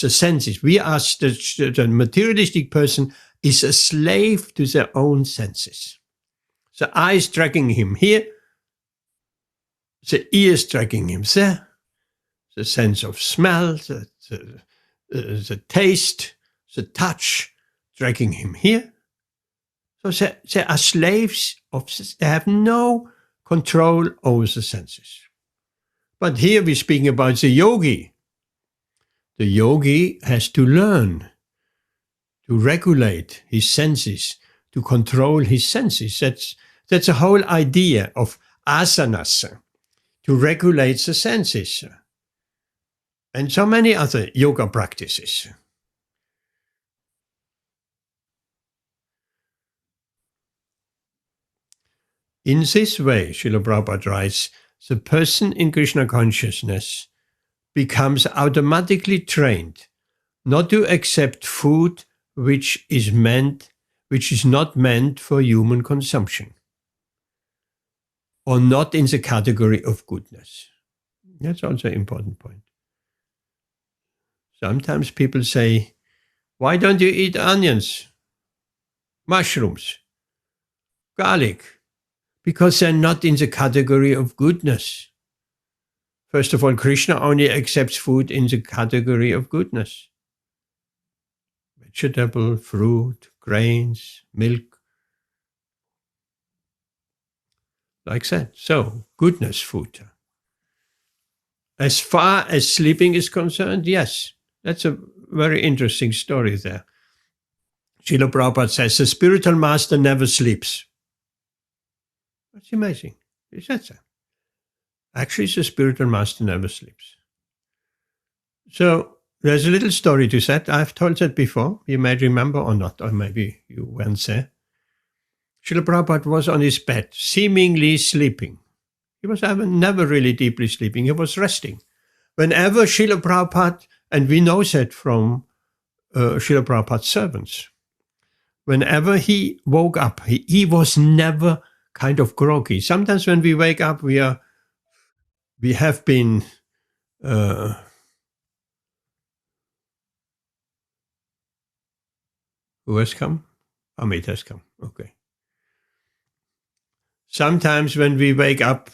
The senses. The materialistic person is a slave to their own senses. The eyes tracking him here, the ears tracking him there, the sense of smell, the taste, the touch, tracking him here. So they are slaves they have no control over the senses. But here we're speaking about the yogi. The yogi has to learn to regulate his senses, to control his senses. That's the whole idea of asanas, to regulate the senses. And so many other yoga practices. In this way, Srila Prabhupada writes, the person in Krishna consciousness becomes automatically trained not to accept food which is not meant for human consumption, or not in the category of goodness. That's also an important point. Sometimes people say, why don't you eat onions, mushrooms, garlic? Because they're not in the category of goodness. First of all, Krishna only accepts food in the category of goodness. Vegetable, fruit, grains, milk. Like that. So, goodness food. As far as sleeping is concerned, yes. That's a very interesting story there. Srila Prabhupada says, the spiritual master never sleeps. That's amazing. He said so. Actually, the spiritual master never sleeps. So, there's a little story to that. I've told that before. You may remember or not, or maybe you weren't there. Srila Prabhupada was on his bed, seemingly sleeping. He was never really deeply sleeping. He was resting. Whenever Srila Prabhupada, and we know that from Srila Prabhupada's servants, whenever he woke up, he was never kind of groggy. Sometimes when we wake up, we have been who has come? Amit has come. Okay. Sometimes when we wake up,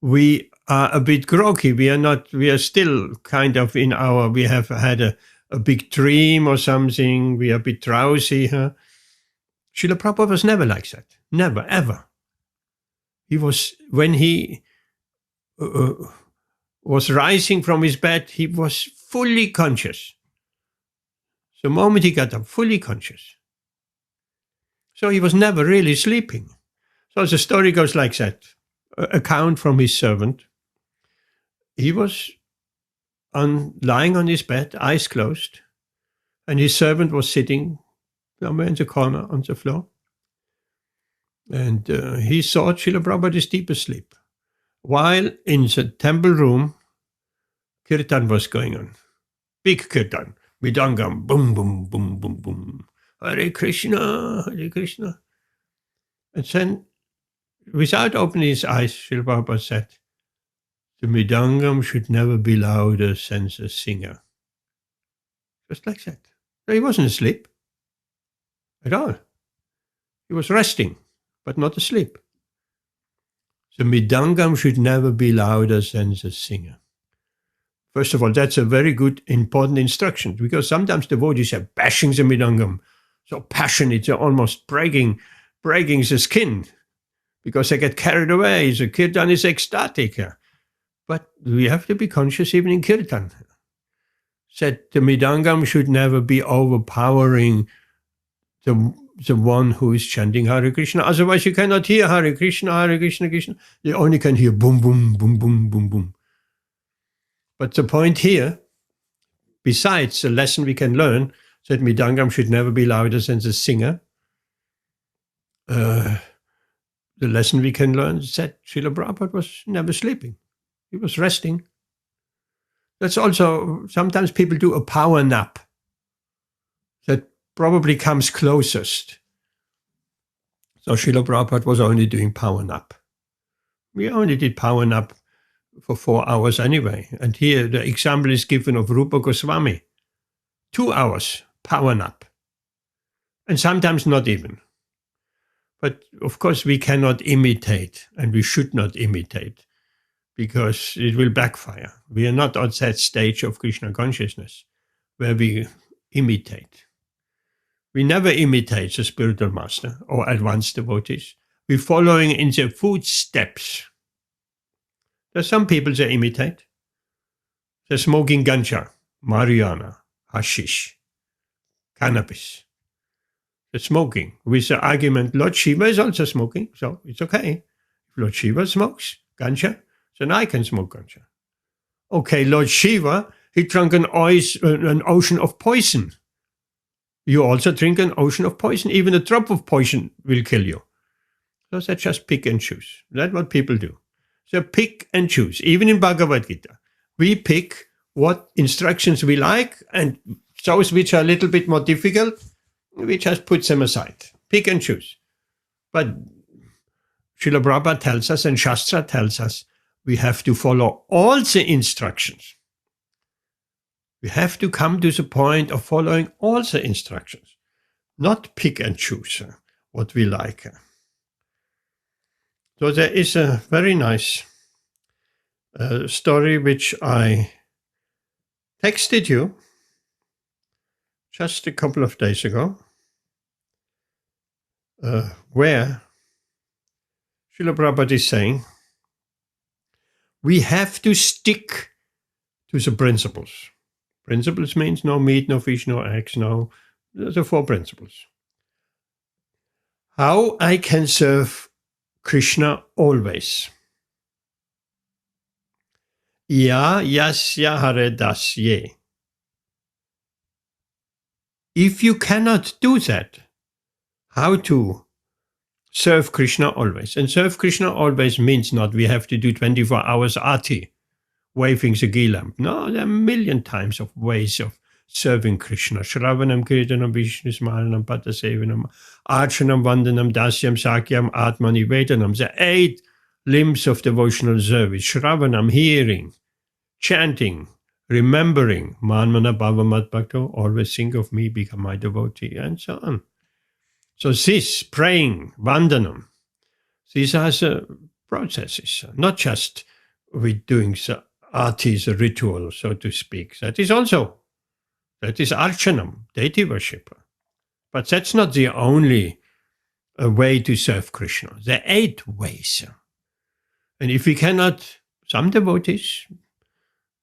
we are a bit groggy. We are still kind of we have had a big dream or something. We are a bit drowsy. Huh? Srila Prabhupada was never like that. Never, ever. When he was rising from his bed, he was fully conscious. The moment he got up, fully conscious. So he was never really sleeping. So the story goes like that. Account from his servant. He was lying on his bed, eyes closed, and his servant was sitting somewhere in the corner on the floor. And he thought Srila Prabhupada is deep asleep. While in the temple room, Kirtan was going on. Big Kirtan. Midangam, boom, boom, boom, boom, boom. Hare Krishna, Hare Krishna. And then, without opening his eyes, Srila Prabhupada said, the Midangam should never be louder than the singer. Just like that. So he wasn't asleep at all. He was resting, but not asleep. The Midangam should never be louder than the singer. First of all, that's a very good, important instruction, because sometimes devotees are bashing the Midangam, so passionate, they're almost breaking the skin, because they get carried away. The Kirtan is ecstatic. But we have to be conscious even in Kirtan. That the Midangam should never be overpowering the one who is chanting Hare Krishna. Otherwise, you cannot hear Hare Krishna, Krishna. You only can hear boom, boom, boom, boom, boom, boom. But the point here, besides the lesson we can learn, that Midangam should never be louder than the singer, the lesson we can learn is that Srila Prabhupada was never sleeping. He was resting. That's also, sometimes people do a power nap. That probably comes closest. So Srila Prabhupada was only doing power nap. We only did power nap for 4 hours anyway. And here the example is given of Rupa Goswami. 2 hours power nap. And sometimes not even. But of course we cannot imitate, and we should not imitate, because it will backfire. We are not at that stage of Krishna consciousness where we imitate. We never imitate the spiritual master or advanced devotees. We're following in their footsteps. There's some people they imitate. They're smoking ganja, marijuana, hashish, cannabis. They're smoking with the argument, Lord Shiva is also smoking, so it's okay. If Lord Shiva smokes ganja, then I can smoke ganja. Okay, Lord Shiva, he drank an ocean of poison. You also drink an ocean of poison. Even a drop of poison will kill you. So they just pick and choose. That's what people do. So pick and choose. Even in Bhagavad Gītā, we pick what instructions we like, and those which are a little bit more difficult, we just put them aside. Pick and choose. But Srila Prabhupada tells us, and Shastra tells us, we have to follow all the instructions. We have to come to the point of following all the instructions, not pick and choose what we like. So there is a very nice story which I texted you just a couple of days ago, where Srila Prabhupada is saying, we have to stick to the principles. Principles means no meat, no fish, no eggs, no. Those are 4 principles. How I can serve Krishna always. Ya yasya hare dasye. If you cannot do that, how to serve Krishna always? And serve Krishna always means not we have to do 24 hours arti, waving the ghee lamp. No, there are a million times of ways of serving Krishna. Shravanam, Kirtanam, Vishnu Smaranam, Patasevanam, Archanam, Vandanam, Dasyam, Sakyam, Atmani, Vedanam. The 8 limbs of devotional service. Shravanam, hearing, chanting, remembering. Manmana Bhava Mat Bhakto, always think of me, become my devotee, and so on. So this, praying, Vandanam, these are the processes, not just with doing the arti, the ritual, so to speak. That is Archanam, deity worship. But that's not the only way to serve Krishna. There are 8 ways. And if we cannot, some devotees,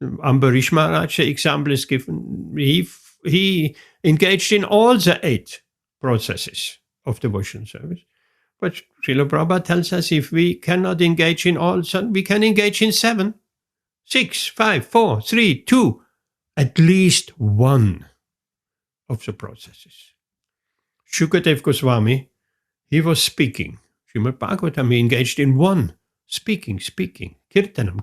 Ambarish Maharaj, the example is given, he engaged in all the 8 processes of devotional service. But Srila Prabhupada tells us if we cannot engage in all, we can engage in 7, 6, 5, 4, 3, 2, at least one of the processes. Shukadev Goswami, he was speaking. Srimad Bhagavatam, he engaged in 1, speaking. Kirtanam.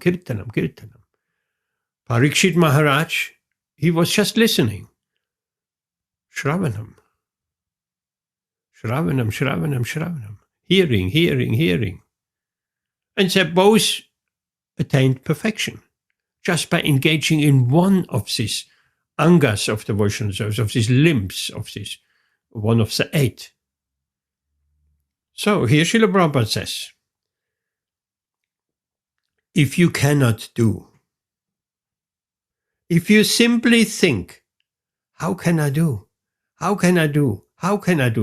Parikshit Maharaj, he was just listening. Shravanam. Hearing. And they both attained perfection just by engaging in one of these angas of devotional service, of these limbs, of this one of the 8. So here Srila Prabhupada says, if you cannot do, if you simply think, how can I do?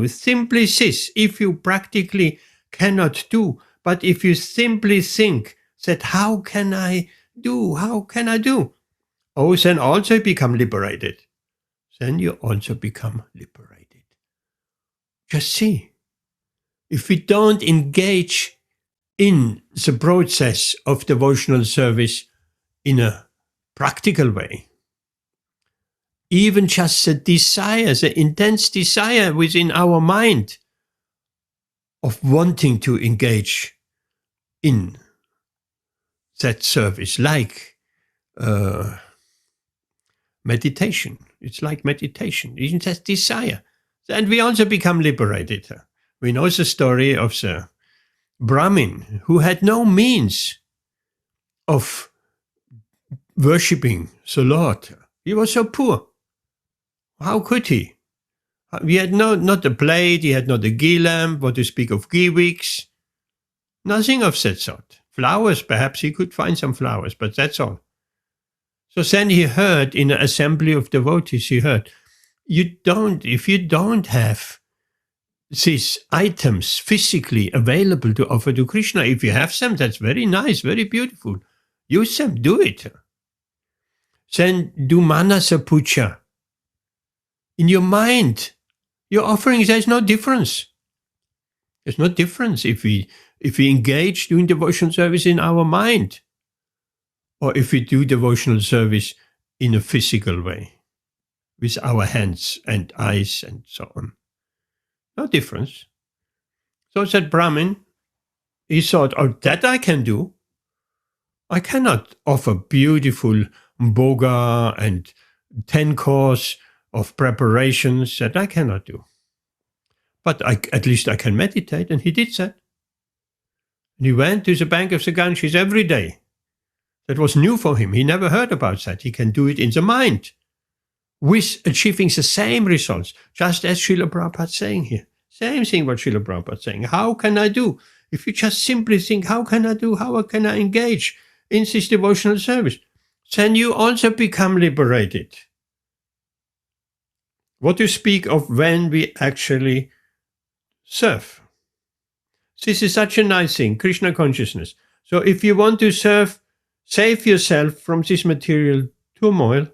Simply this, if you practically cannot do, but if you simply think that how can I do? Oh, then also become liberated. Then you also become liberated. Just see, if we don't engage in the process of devotional service in a practical way, even just the desire, the intense desire within our mind of wanting to engage in that service, like meditation. It's like meditation, even that desire. And we also become liberated. We know the story of the Brahmin who had no means of worshipping the Lord. He was so poor. How could he? He had not a plate, he had not a ghee lamp, what to speak of ghee wicks. Nothing of that sort. Flowers, perhaps he could find some flowers, but that's all. So then he heard in an assembly of devotees, he heard, if you don't have these items physically available to offer to Krishna, if you have them, that's very nice, very beautiful. Use them, do it. Then do manasa puja. In your mind, your offering, there's no difference. There's no difference if we engage doing devotional service in our mind, or if we do devotional service in a physical way, with our hands and eyes and so on. No difference. So that Brahmin, he thought, oh, that I can do. I cannot offer beautiful bhoga and 10 course of preparations, that I cannot do. But at least I can meditate, and he did that. And he went to the bank of the Ganges every day. That was new for him. He never heard about that. He can do it in the mind, with achieving the same results, just as Srila Prabhupada is saying here. Same thing what Srila Prabhupada is saying. How can I do? If you just simply think, how can I do? How can I engage in this devotional service? Then you also become liberated. What to speak of when we actually serve. This is such a nice thing, Krishna consciousness. So if you want to save yourself from this material turmoil,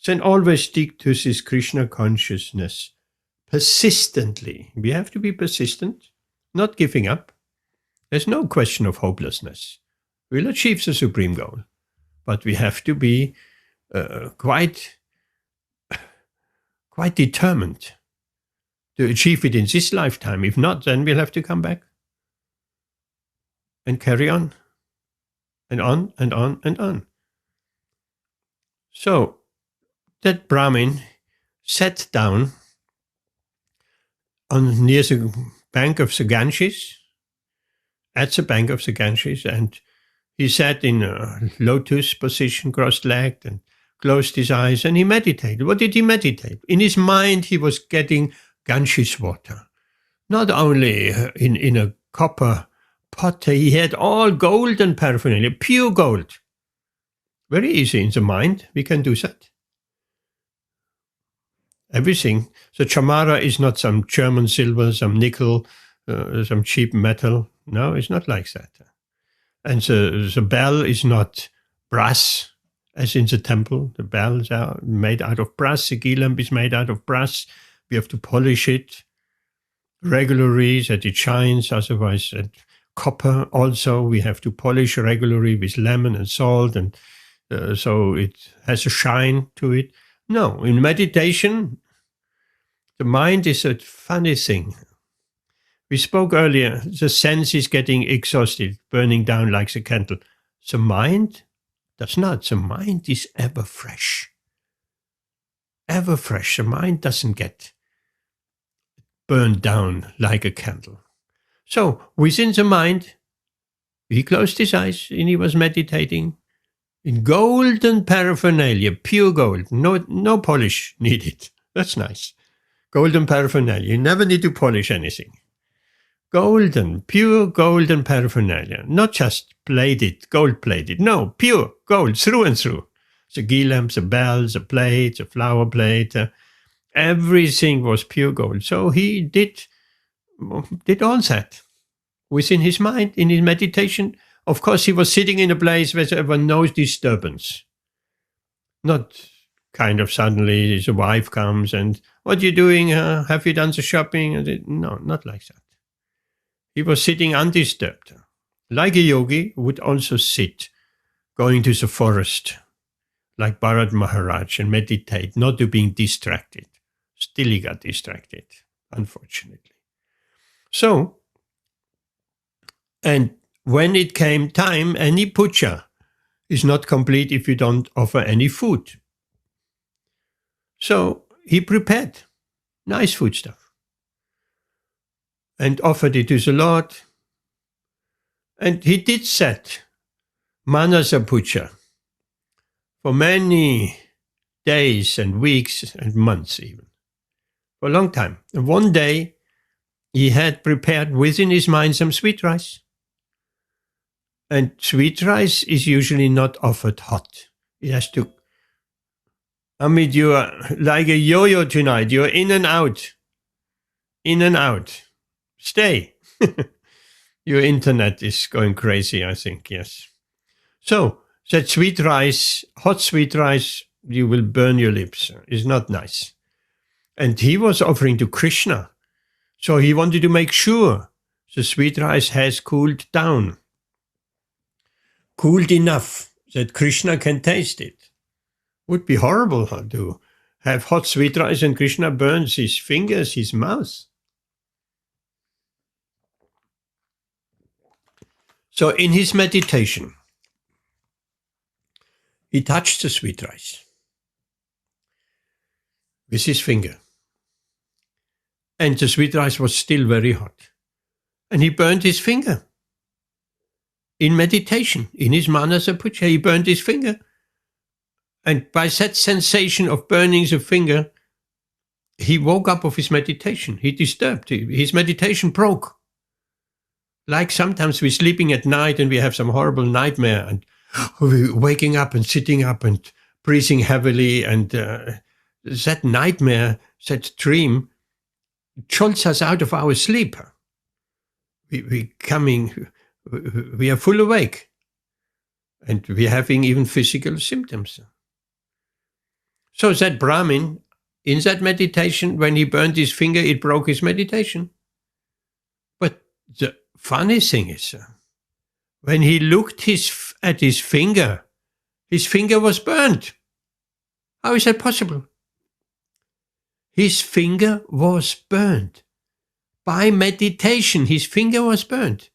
then always stick to this Krishna consciousness persistently. We have to be persistent, not giving up. There's no question of hopelessness. We'll achieve the supreme goal, but we have to be quite determined to achieve it in this lifetime. If not, then we'll have to come back and carry on and on and on and on. So that Brahmin sat down near the bank of the Ganges, at the bank of the Ganges, and he sat in a lotus position, cross-legged, and closed his eyes, and he meditated. What did he meditate? In his mind, he was getting Ganges water. Not only in a copper pot, he had all golden paraphernalia, pure gold. Very easy in the mind, we can do that. Everything. The chamara is not some German silver, some nickel, some cheap metal. No, it's not like that. And the bell is not brass, as in the temple. The bells are made out of brass. The ghee lamp is made out of brass. We have to polish it regularly that it shines. Otherwise, copper also, we have to polish regularly with lemon and salt, and so it has a shine to it. No, in meditation, the mind is a funny thing. We spoke earlier, the sense is getting exhausted, burning down like the candle. The mind does not. The mind is ever fresh. Ever fresh. The mind doesn't get burned down like a candle. So within the mind, he closed his eyes and he was meditating in golden paraphernalia, pure gold, no polish needed. That's nice. Golden paraphernalia. You never need to polish anything. Golden, pure golden paraphernalia, not just plated, gold plated. No, pure gold through and through. The ghee lamps, the bells, the plate, the flower plate, everything was pure gold. So he did all that within his mind, in his meditation. Of course, he was sitting in a place where there was no disturbance. Not kind of suddenly his wife comes and, what are you doing? Have you done the shopping? No, not like that. He was sitting undisturbed. Like a yogi would also sit, going to the forest, like Bharat Maharaj, and meditate, not to being distracted. Still he got distracted, unfortunately. So, and when it came time, any puja is not complete if you don't offer any food. So he prepared nice food stuff and offered it to the Lord. And he did that manasa puja for many days and weeks and months even, for a long time. And one day he had prepared within his mind some sweet rice. And sweet rice is usually not offered hot. It has to Amit, you are like a yo-yo tonight. You're in and out. In and out. Stay. Your internet is going crazy, I think, yes. So, that sweet rice, hot sweet rice, you will burn your lips. It's not nice. And he was offering to Krishna. So he wanted to make sure the sweet rice has cooled down. Cooled enough that Krishna can taste it. Would be horrible to have hot sweet rice and Krishna burns his fingers, his mouth. So in his meditation, he touched the sweet rice with his finger. And the sweet rice was still very hot. And he burned his finger. In meditation, in his manasa puja, he burned his finger. And by that sensation of burning the finger, he woke up of his meditation. He disturbed. His meditation broke. Like sometimes we're sleeping at night and we have some horrible nightmare and we're waking up and sitting up and breathing heavily. And that nightmare, that dream, jolts us out of our sleep. We are full awake. And we're having even physical symptoms. So that Brahmin, in that meditation, when he burned his finger, it broke his meditation. But the funny thing is, when he looked at his finger was burned. How is that possible? His finger was burned. By meditation, his finger was burned.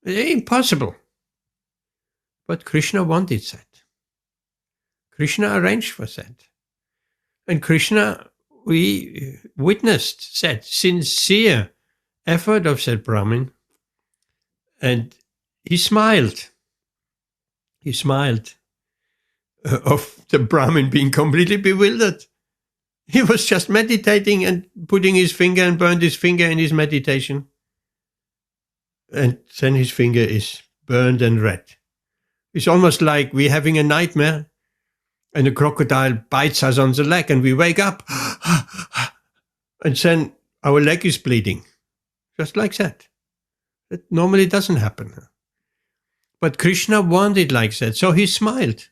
Impossible. But Krishna wanted that. Krishna arranged for that. And Krishna, we witnessed that sincere effort of that Brahmin. And he smiled. He smiled of the Brahmin being completely bewildered. He was just meditating and putting his finger and burned his finger in his meditation. And then his finger is burned and red. It's almost like we're having a nightmare and a crocodile bites us on the leg and we wake up and then our leg is bleeding. Just like that. That normally doesn't happen. But Krishna wanted like that, so he smiled.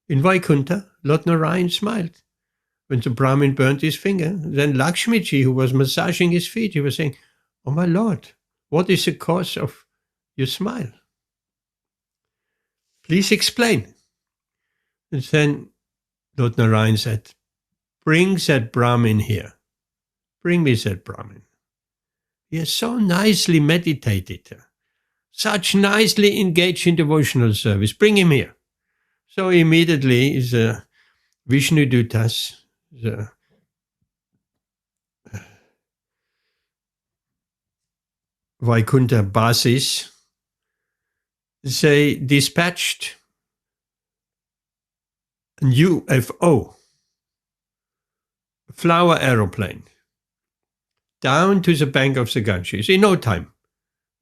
In Vaikuntha, Lord Narayan smiled. When the Brahmin burnt his finger, then Lakshmiji, who was massaging his feet, he was saying, "Oh my Lord, what is the cause of your smile? Please explain." And then Lord Narayan said, "Bring that Brahmin here. Bring me that Brahmin. He has so nicely meditated, such nicely engaged in devotional service. Bring him here." So immediately the Vishnu Dutas, the Vaikuntha Basis, they dispatched a UFO, a flower aeroplane, down to the bank of the Ganges in no time.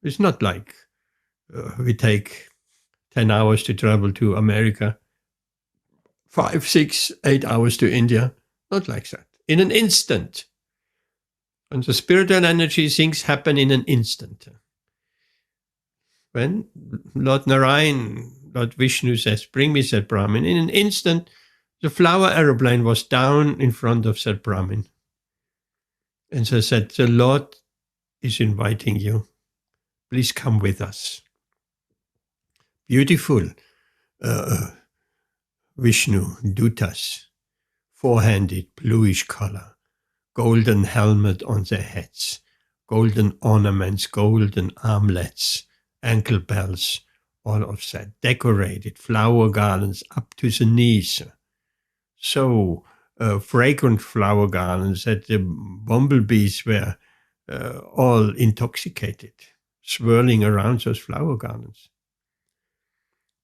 It's not like we take 10 hours to travel to America, 5, 6, 8 hours to India. Not like that. In an instant. And the spiritual energy, things happen in an instant. When Lord Narayan, Lord Vishnu says, "Bring me that Brahmin," in an instant, the flower aeroplane was down in front of that Brahmin. And they said, "The Lord is inviting you. Please come with us." Beautiful Vishnu Dutas, four-handed, bluish color, golden helmet on their heads, golden ornaments, golden armlets, ankle bells, all of that, decorated, flower garlands up to the knees. So fragrant flower garlands that the bumblebees were all intoxicated, swirling around those flower garlands.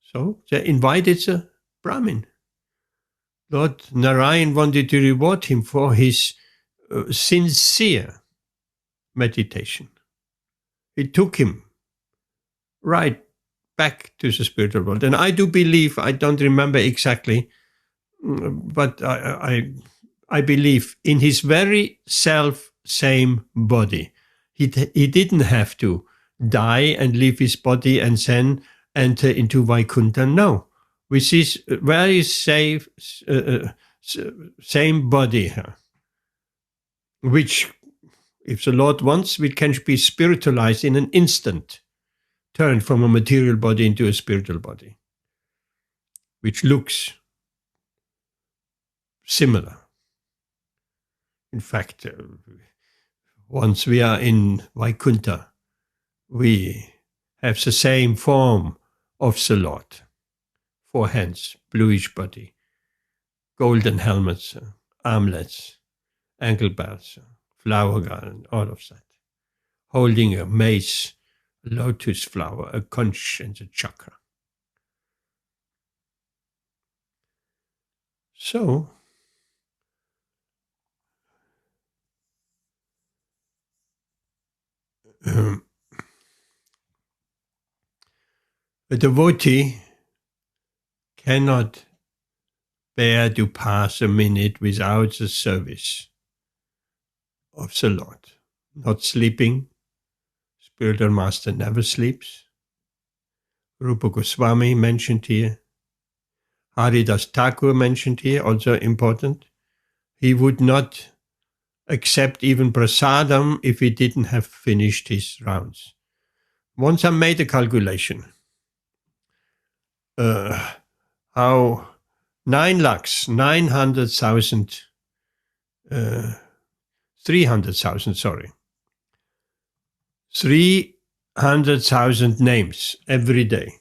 So they invited the Brahmin. Lord Narayan wanted to reward him for his sincere meditation. It took him right back to the spiritual world. And I do believe, I don't remember exactly, but I believe in his very same body. He didn't have to die and leave his body and then enter into Vaikuntha. No, with his very same body, which, if the Lord wants, we can be spiritualized in an instant, turn from a material body into a spiritual body, which looks similar. In fact, once we are in Vaikuntha, we have the same form of the Lord. 4 hands, bluish body, golden helmets, armlets, ankle belts, flower garland, all of that. Holding a mace, a lotus flower, a conch, and a chakra. So, a devotee cannot bear to pass a minute without the service of the Lord. Not sleeping. Spiritual master never sleeps. Rupa Goswami mentioned here. Haridas Thakur mentioned here, also important. He would not accept even prasadam if he didn't have finished his rounds. Once I made a calculation. How 9,900,000, 300,000, sorry. 300,000 names every day.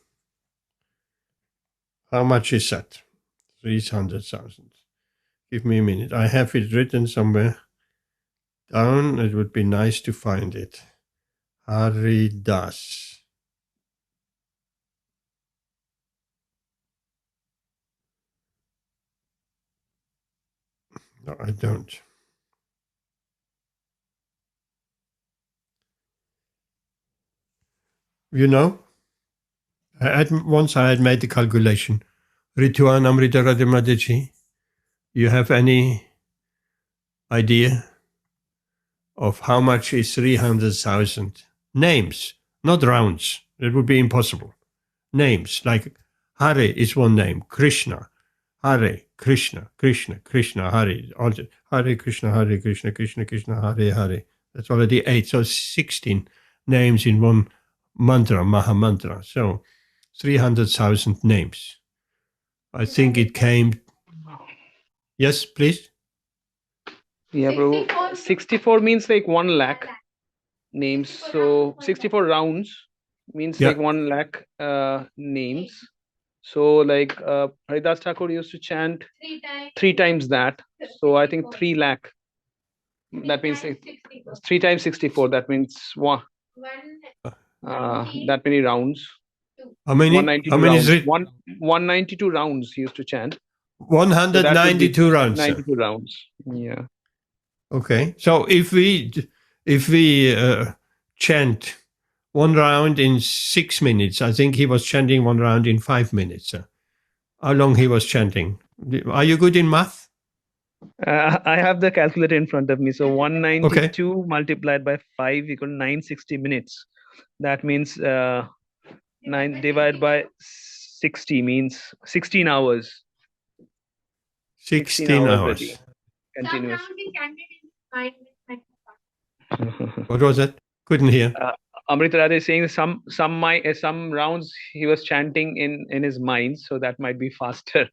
How much is that? 300,000. Give me a minute. I have it written somewhere down. It would be nice to find it. Haridas. No, I don't. You know, once I had made the calculation. Rituan Amrita Radhamadaji, you have any idea of how much is 300,000 names, not rounds? It would be impossible. Names, like Hare is one name, Krishna, Hare, Krishna, Krishna, Krishna, Hare, Hare Krishna, Krishna, Krishna, Hare, Hare. That's already 8, so 16 names in one mantra, Maha Mantra. So 300,000 names. I think it came. Yes, please. Yeah, bro. 64 means like 1 lakh names. So 64 rounds means like 1 lakh names. So like Haridas Thakur used to chant 3 times that. So I think 3 lakh. That means 3 times 64. That means that many rounds. How many? 192 How many rounds. is it? 192 rounds he used to chant. 192 So rounds. 92 rounds. Yeah. Okay. So if we chant 1 round in 6 minutes, I think he was chanting 1 round in 5 minutes. How long he was chanting? Are you good in math? I have the calculator in front of me. So 192 multiplied by 5 equal 960 minutes. That means 9 divided by 60 means 16 hours. 16 hours. Continuous. What was that? Couldn't hear. Amrita Radha is saying some rounds he was chanting in his mind, so that might be faster.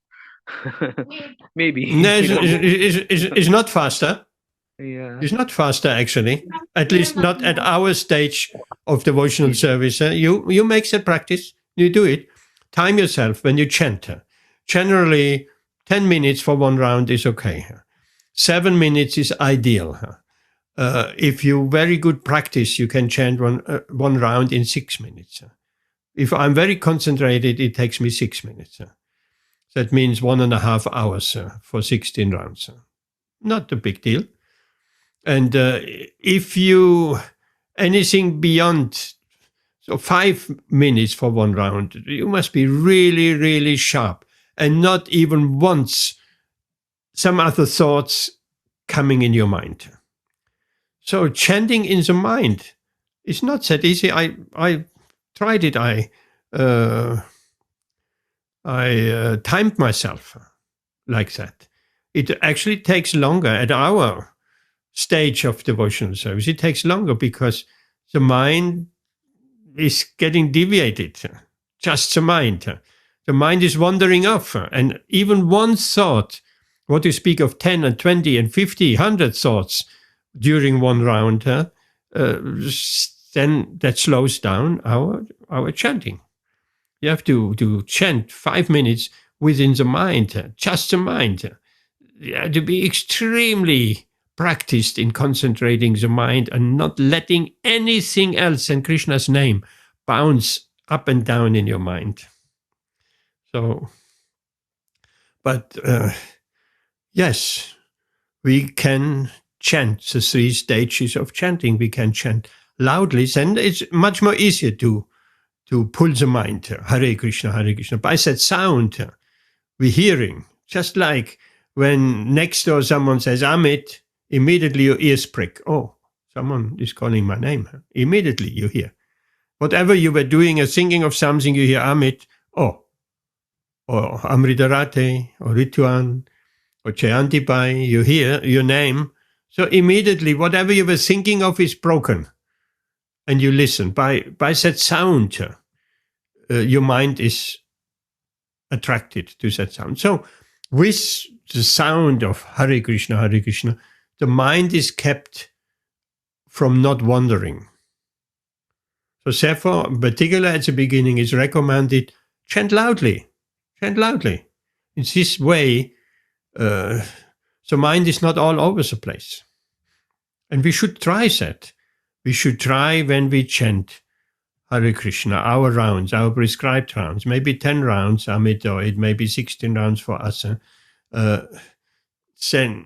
Maybe. No, it's not faster. Yeah. It's not faster, actually. At least not at our stage of devotional service. You make the practice. You do it. Time yourself when you chant. Generally, 10 minutes for 1 round is okay. 7 minutes is ideal. If you very good practice, you can chant one round in 6 minutes. If I'm very concentrated, it takes me 6 minutes. That means 1.5 hours for 16 rounds. Not a big deal. And if you anything beyond 5 minutes for 1 round, you must be really, really sharp and not even once some other thoughts coming in your mind. So chanting in the mind is not that easy. I tried it. I timed myself like that. It actually takes longer at our stage of devotional service. It takes longer because the mind is getting deviated. Just the mind. The mind is wandering off. And even one thought, what you speak of 10 and 20 and 50, 100 thoughts during one round, then that slows down our chanting. You have to chant 5 minutes within the mind, just the mind. You have to be extremely practiced in concentrating the mind and not letting anything else than Krishna's name bounce up and down in your mind. So, but yes, we can chant the 3 stages of chanting. We can chant loudly, and it's much more easier to pull the mind. Hare Krishna, Hare Krishna. By that sound, we're hearing. Just like when next door someone says, Amit, immediately your ears prick. Oh, someone is calling my name. Immediately you hear. Whatever you were doing or thinking of something, you hear Amit, or Amritarate, or Rituan, or Chayantipai, you hear your name. So immediately, whatever you were thinking of is broken. And you listen. By that sound, your mind is attracted to that sound. So with the sound of Hare Krishna, the mind is kept from not wandering. So therefore, particularly at the beginning, it's recommended, chant loudly. Chant loudly. In this way, the mind is not all over the place. And we should try that. We should try when we chant Hare Krishna, our rounds, our prescribed rounds, maybe 10 rounds, Amit, or it may be 16 rounds for us. Then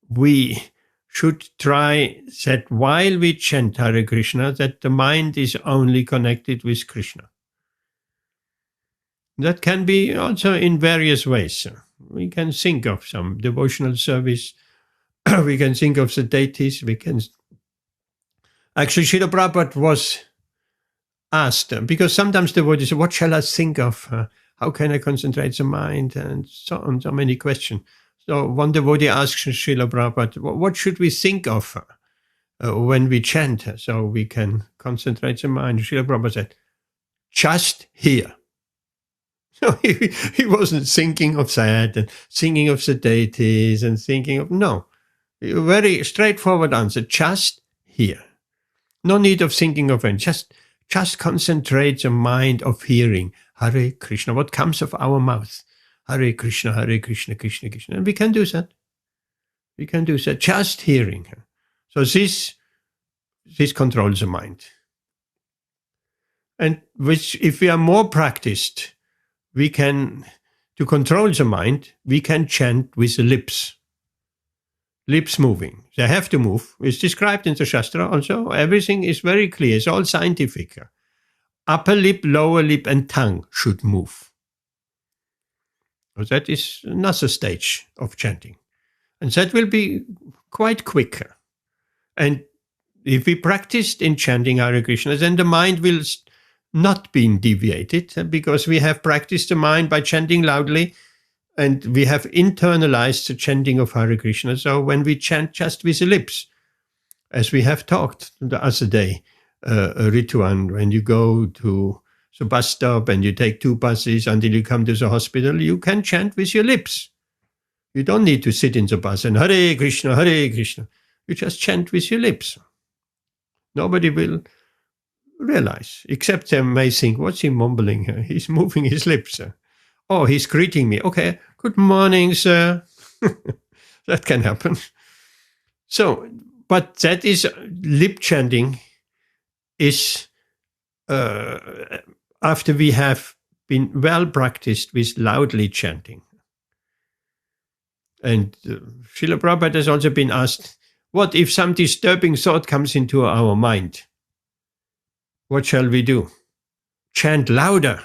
we should try that while we chant Hare Krishna, that the mind is only connected with Krishna. That can be also in various ways. We can think of some devotional service. We can think of the deities. Actually, Srila Prabhupada was asked, because sometimes devotees say, what shall I think of? How can I concentrate the mind? And so on, so many questions. So one devotee asks Srila Prabhupada, what should we think of when we chant so we can concentrate the mind? Srila Prabhupada said, just here. So he wasn't thinking of that and thinking of the deities and thinking of, no. Very straightforward answer, just here. No need of thinking of it. Just concentrate the mind of hearing Hare Krishna, what comes of our mouth. Hare Krishna, Krishna Krishna. And we can do that. We can do that, just hearing. So this controls the mind. And which, if we are more practiced, we can, to control the mind, we can chant with the lips. Lips moving. They have to move. It's described in the Shastra also. Everything is very clear. It's all scientific. Upper lip, lower lip, and tongue should move. So that is another stage of chanting. And that will be quite quick. And if we practiced in chanting Hare Krishna, then the mind will not be deviated, because we have practiced the mind by chanting loudly, and we have internalized the chanting of Hare Krishna. So when we chant just with the lips, as we have talked the other day, Rituan, when you go to the bus stop and you take 2 buses until you come to the hospital, you can chant with your lips. You don't need to sit in the bus and Hare Krishna, Hare Krishna. You just chant with your lips. Nobody will realize, except they may think, what's he mumbling? He's moving his lips. Oh, he's greeting me. Okay, good morning, sir. That can happen. So, but that is, lip chanting is after we have been well practiced with loudly chanting. And Srila Prabhupada has also been asked, what if some disturbing thought comes into our mind? What shall we do? Chant louder.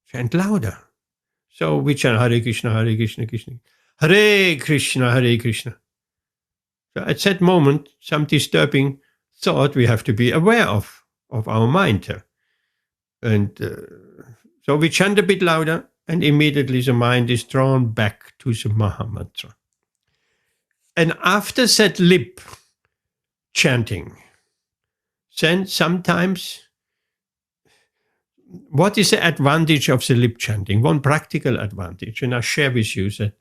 Chant louder. So we chant Hare Krishna, Hare Krishna, Krishna, Hare Krishna, Hare Krishna. So at that moment, some disturbing thought we have to be aware of our mind. And so we chant a bit louder, and immediately the mind is drawn back to the Maha Mantra. And after that lip chanting, then sometimes, what is the advantage of the lip chanting? One practical advantage, and I'll share with you the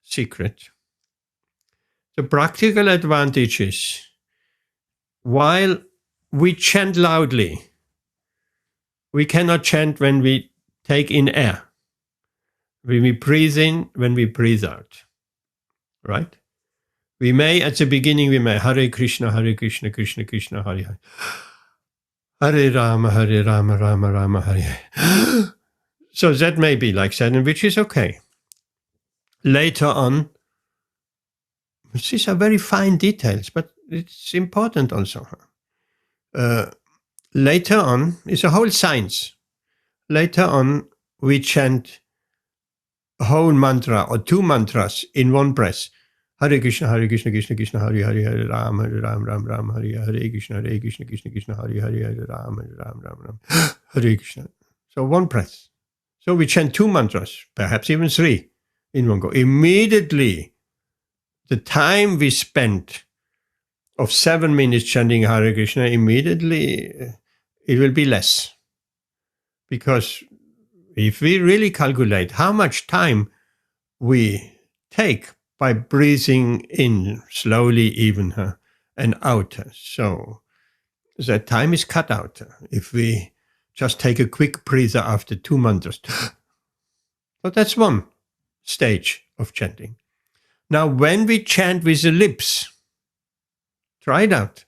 secret. The practical advantage is, while we chant loudly, we cannot chant when we take in air, when we breathe in, when we breathe out, right? We may, at the beginning, we may Hare Krishna, Krishna Krishna, Hare Hare. Hare Rama, Rama Rama, Hare. So that may be like that, and which is okay. Later on, these are very fine details, but it's important also. Later on, it's a whole science. Later on, we chant a whole mantra or two mantras in one breath. Hare Krishna, Krishna Krishna, Hare Hare, Hare Rama, Ram Ram, Hare Hare, Krishna Krishna Krishna, Hare Hare, Hare Rama, Ram, Hare Krishna. So one breath. So we chant two mantras, perhaps even three in one go. Immediately, the time we spent of 7 minutes chanting Hare Krishna, immediately it will be less. Because if we really calculate how much time we take by breathing in slowly even and out, so that time is cut out. If we just take a quick breather after two mantras. So that's one stage of chanting. Now, when we chant with the lips, try it out.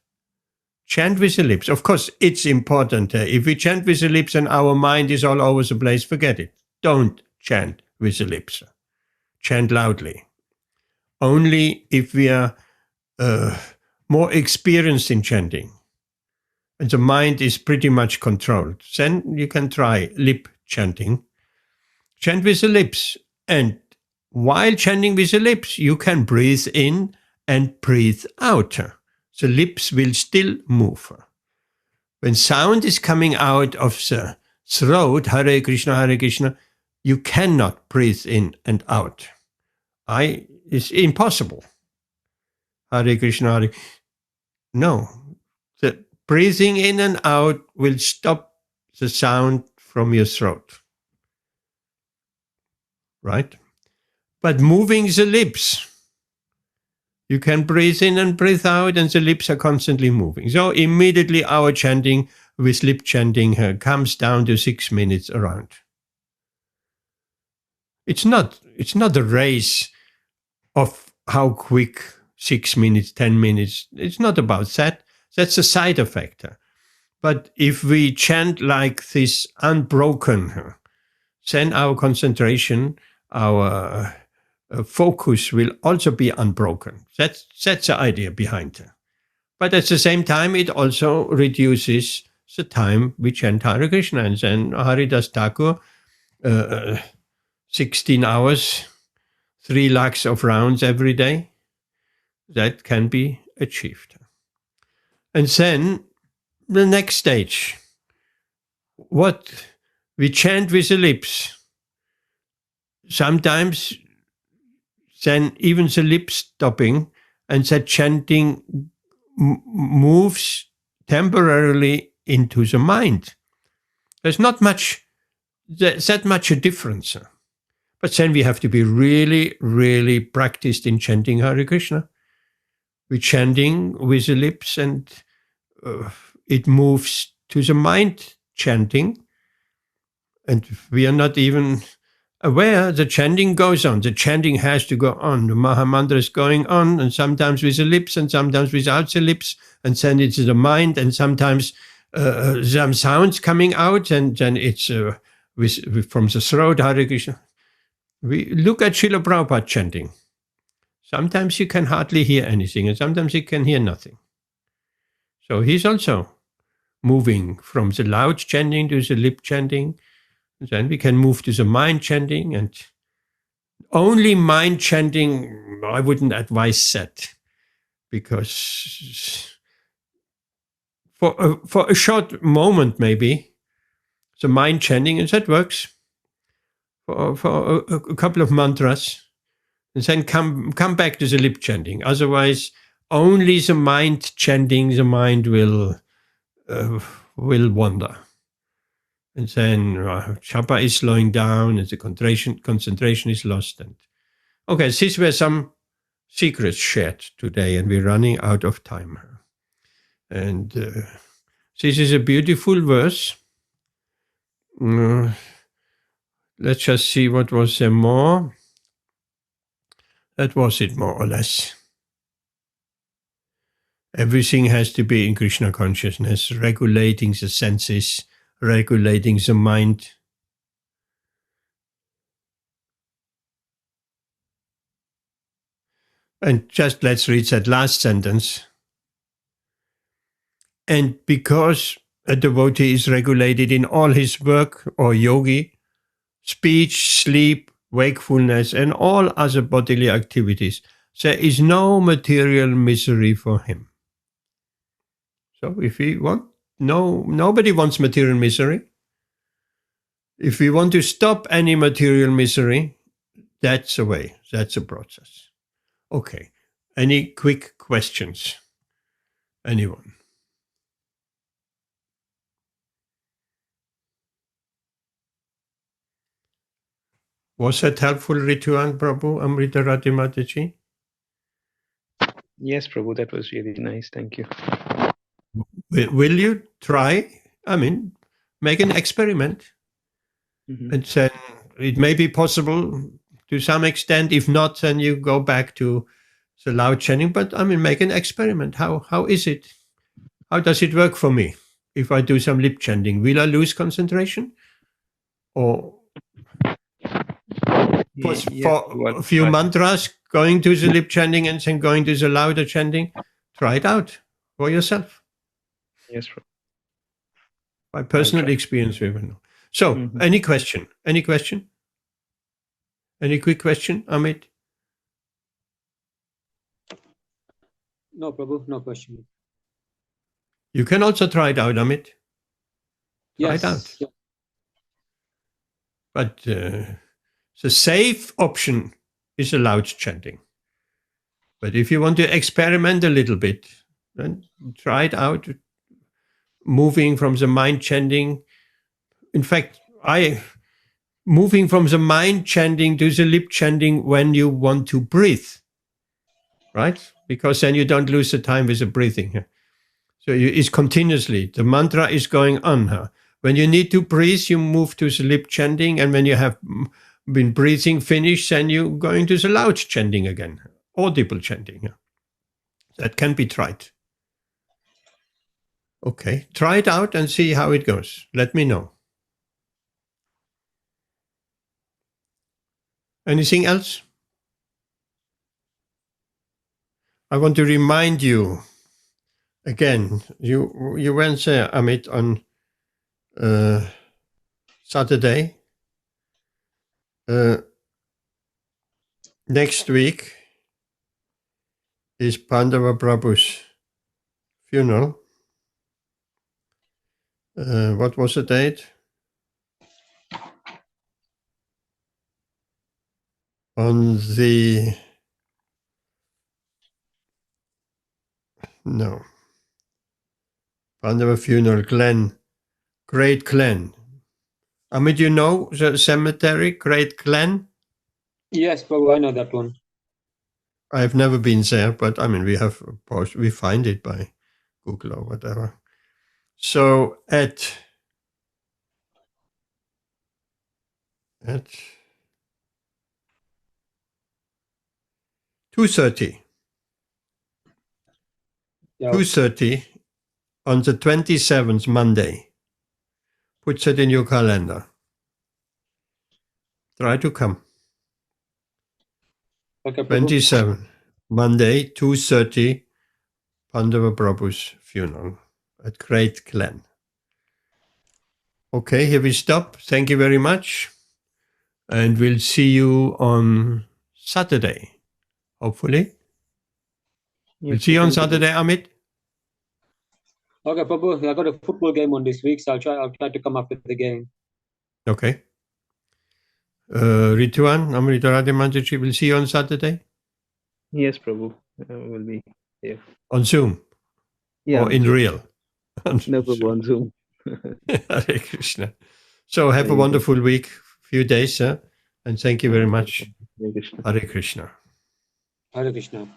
Chant with the lips. Of course, it's important. If we chant with the lips and our mind is all over the place, forget it. Don't chant with the lips. Chant loudly. Only if we are more experienced in chanting and the mind is pretty much controlled, then you can try lip chanting. Chant with the lips, and while chanting with the lips, you can breathe in and breathe out. The lips will still move. When sound is coming out of the throat, Hare Krishna, you cannot breathe in and out. It's impossible. Hare Krishna, Hare. No. The breathing in and out will stop the sound from your throat. Right? But moving the lips, you can breathe in and breathe out, and the lips are constantly moving. So immediately our chanting with lip chanting comes down to 6 minutes around. It's not a race of how quick 6 minutes, 10 minutes. It's not about that. That's a side effect. But if we chant like this unbroken, then our concentration, our focus will also be unbroken. That's the idea behind it. But at the same time, it also reduces the time we chant Hare Krishna. And then Haridas Thakur, 16 hours, 3 lakhs of rounds every day, that can be achieved. And then the next stage, what we chant with the lips, sometimes then even the lips stopping, and that chanting moves temporarily into the mind. There's not that much a difference. But then we have to be really, really practiced in chanting Hare Krishna. We're chanting with the lips, and it moves to the mind chanting. And we are not even aware the chanting goes on. The chanting has to go on. The Maha Mantra is going on, and sometimes with the lips and sometimes without the lips, and then it's the mind, and sometimes some sounds coming out, and then it's from the throat, Hare Krishna. We look at Srila Prabhupada chanting. Sometimes you can hardly hear anything, and sometimes you can hear nothing. So he's also moving from the loud chanting to the lip chanting. And then we can move to the mind chanting, and Only mind chanting, I wouldn't advise that, because for a short moment maybe, the mind chanting, and that works for a couple of mantras, and then come back to the lip chanting. Otherwise, only the mind chanting, the mind will wander. And then japa is slowing down, and the concentration is lost. And okay, these were some secrets shared today, and we're running out of time. And this is a beautiful verse. Let's just see what was there more. That was it, more or less. Everything has to be in Krishna consciousness, regulating the senses, regulating the mind. And just let's read that last sentence. And because a devotee is regulated in all his work, or yogi, speech, sleep, wakefulness, and all other bodily activities, there is no material misery for him. So if we want, nobody wants material misery. If we want to stop any material misery, that's a way, that's a process. Okay, any quick questions? Anyone? Was that helpful, Rituan Prabhu, Amrita Rati Mataji? Yes, Prabhu, that was really nice. Thank you. Will you try? I mean, make an experiment. And then it may be possible to some extent. If not, then you go back to the loud chanting. But I mean, make an experiment. How is it? How does it work for me? If I do some lip chanting, will I lose concentration? Or for a few mantras, going to the lip chanting and then going to the louder chanting, try it out for yourself. Yes, Prabhu. By personal experience, we will know. So, any question? Any question? Any quick question, Amit? No, Prabhu, no question. You can also try it out, Amit. Try it out. Yeah. But the safe option is a loud chanting. But if you want to experiment a little bit, then try it out, moving from the mind chanting. In fact, moving from the mind chanting to the lip chanting when you want to breathe, right? Because then you don't lose the time with the breathing. So it's continuously, the mantra is going on. When you need to breathe, you move to the lip chanting, and when you have been breathing finished, then you go into the loud chanting again, audible chanting. That can be tried. Okay, try it out and see how it goes. Let me know. Anything else? I want to remind you again, you went there, Amit, on Saturday. Next week is Pandava Prabhu's funeral. What was the date? On the... No. Pandava funeral, Great Glen. Amit, you know the cemetery, Great Glen? Yes, Prabhu, I know that one. I've never been there, but I mean, we find it by Google or whatever. So at 2:30. Yeah. 2:30 on the 27th, Monday. Put it in your calendar. Try to come. Okay, Prabhu. 27, Monday, 2:30, Pandava Prabhu's funeral at Great Glen. Okay, here we stop. Thank you very much. And we'll see you on Saturday, hopefully. We'll see you on Saturday, Amit. Okay, Prabhu, I got a football game on this week, so I'll try to come up with the game. Okay. Rituan, Amrita Radha Manjushri, we'll see you on Saturday Yes, Prabhu. Will be here. on Zoom Yeah. or in real. No, Prabhu, on Zoom. Hare Krishna. So have a Hare wonderful week, few days, and thank you very much. Hare Krishna. Hare Krishna. Hare Krishna.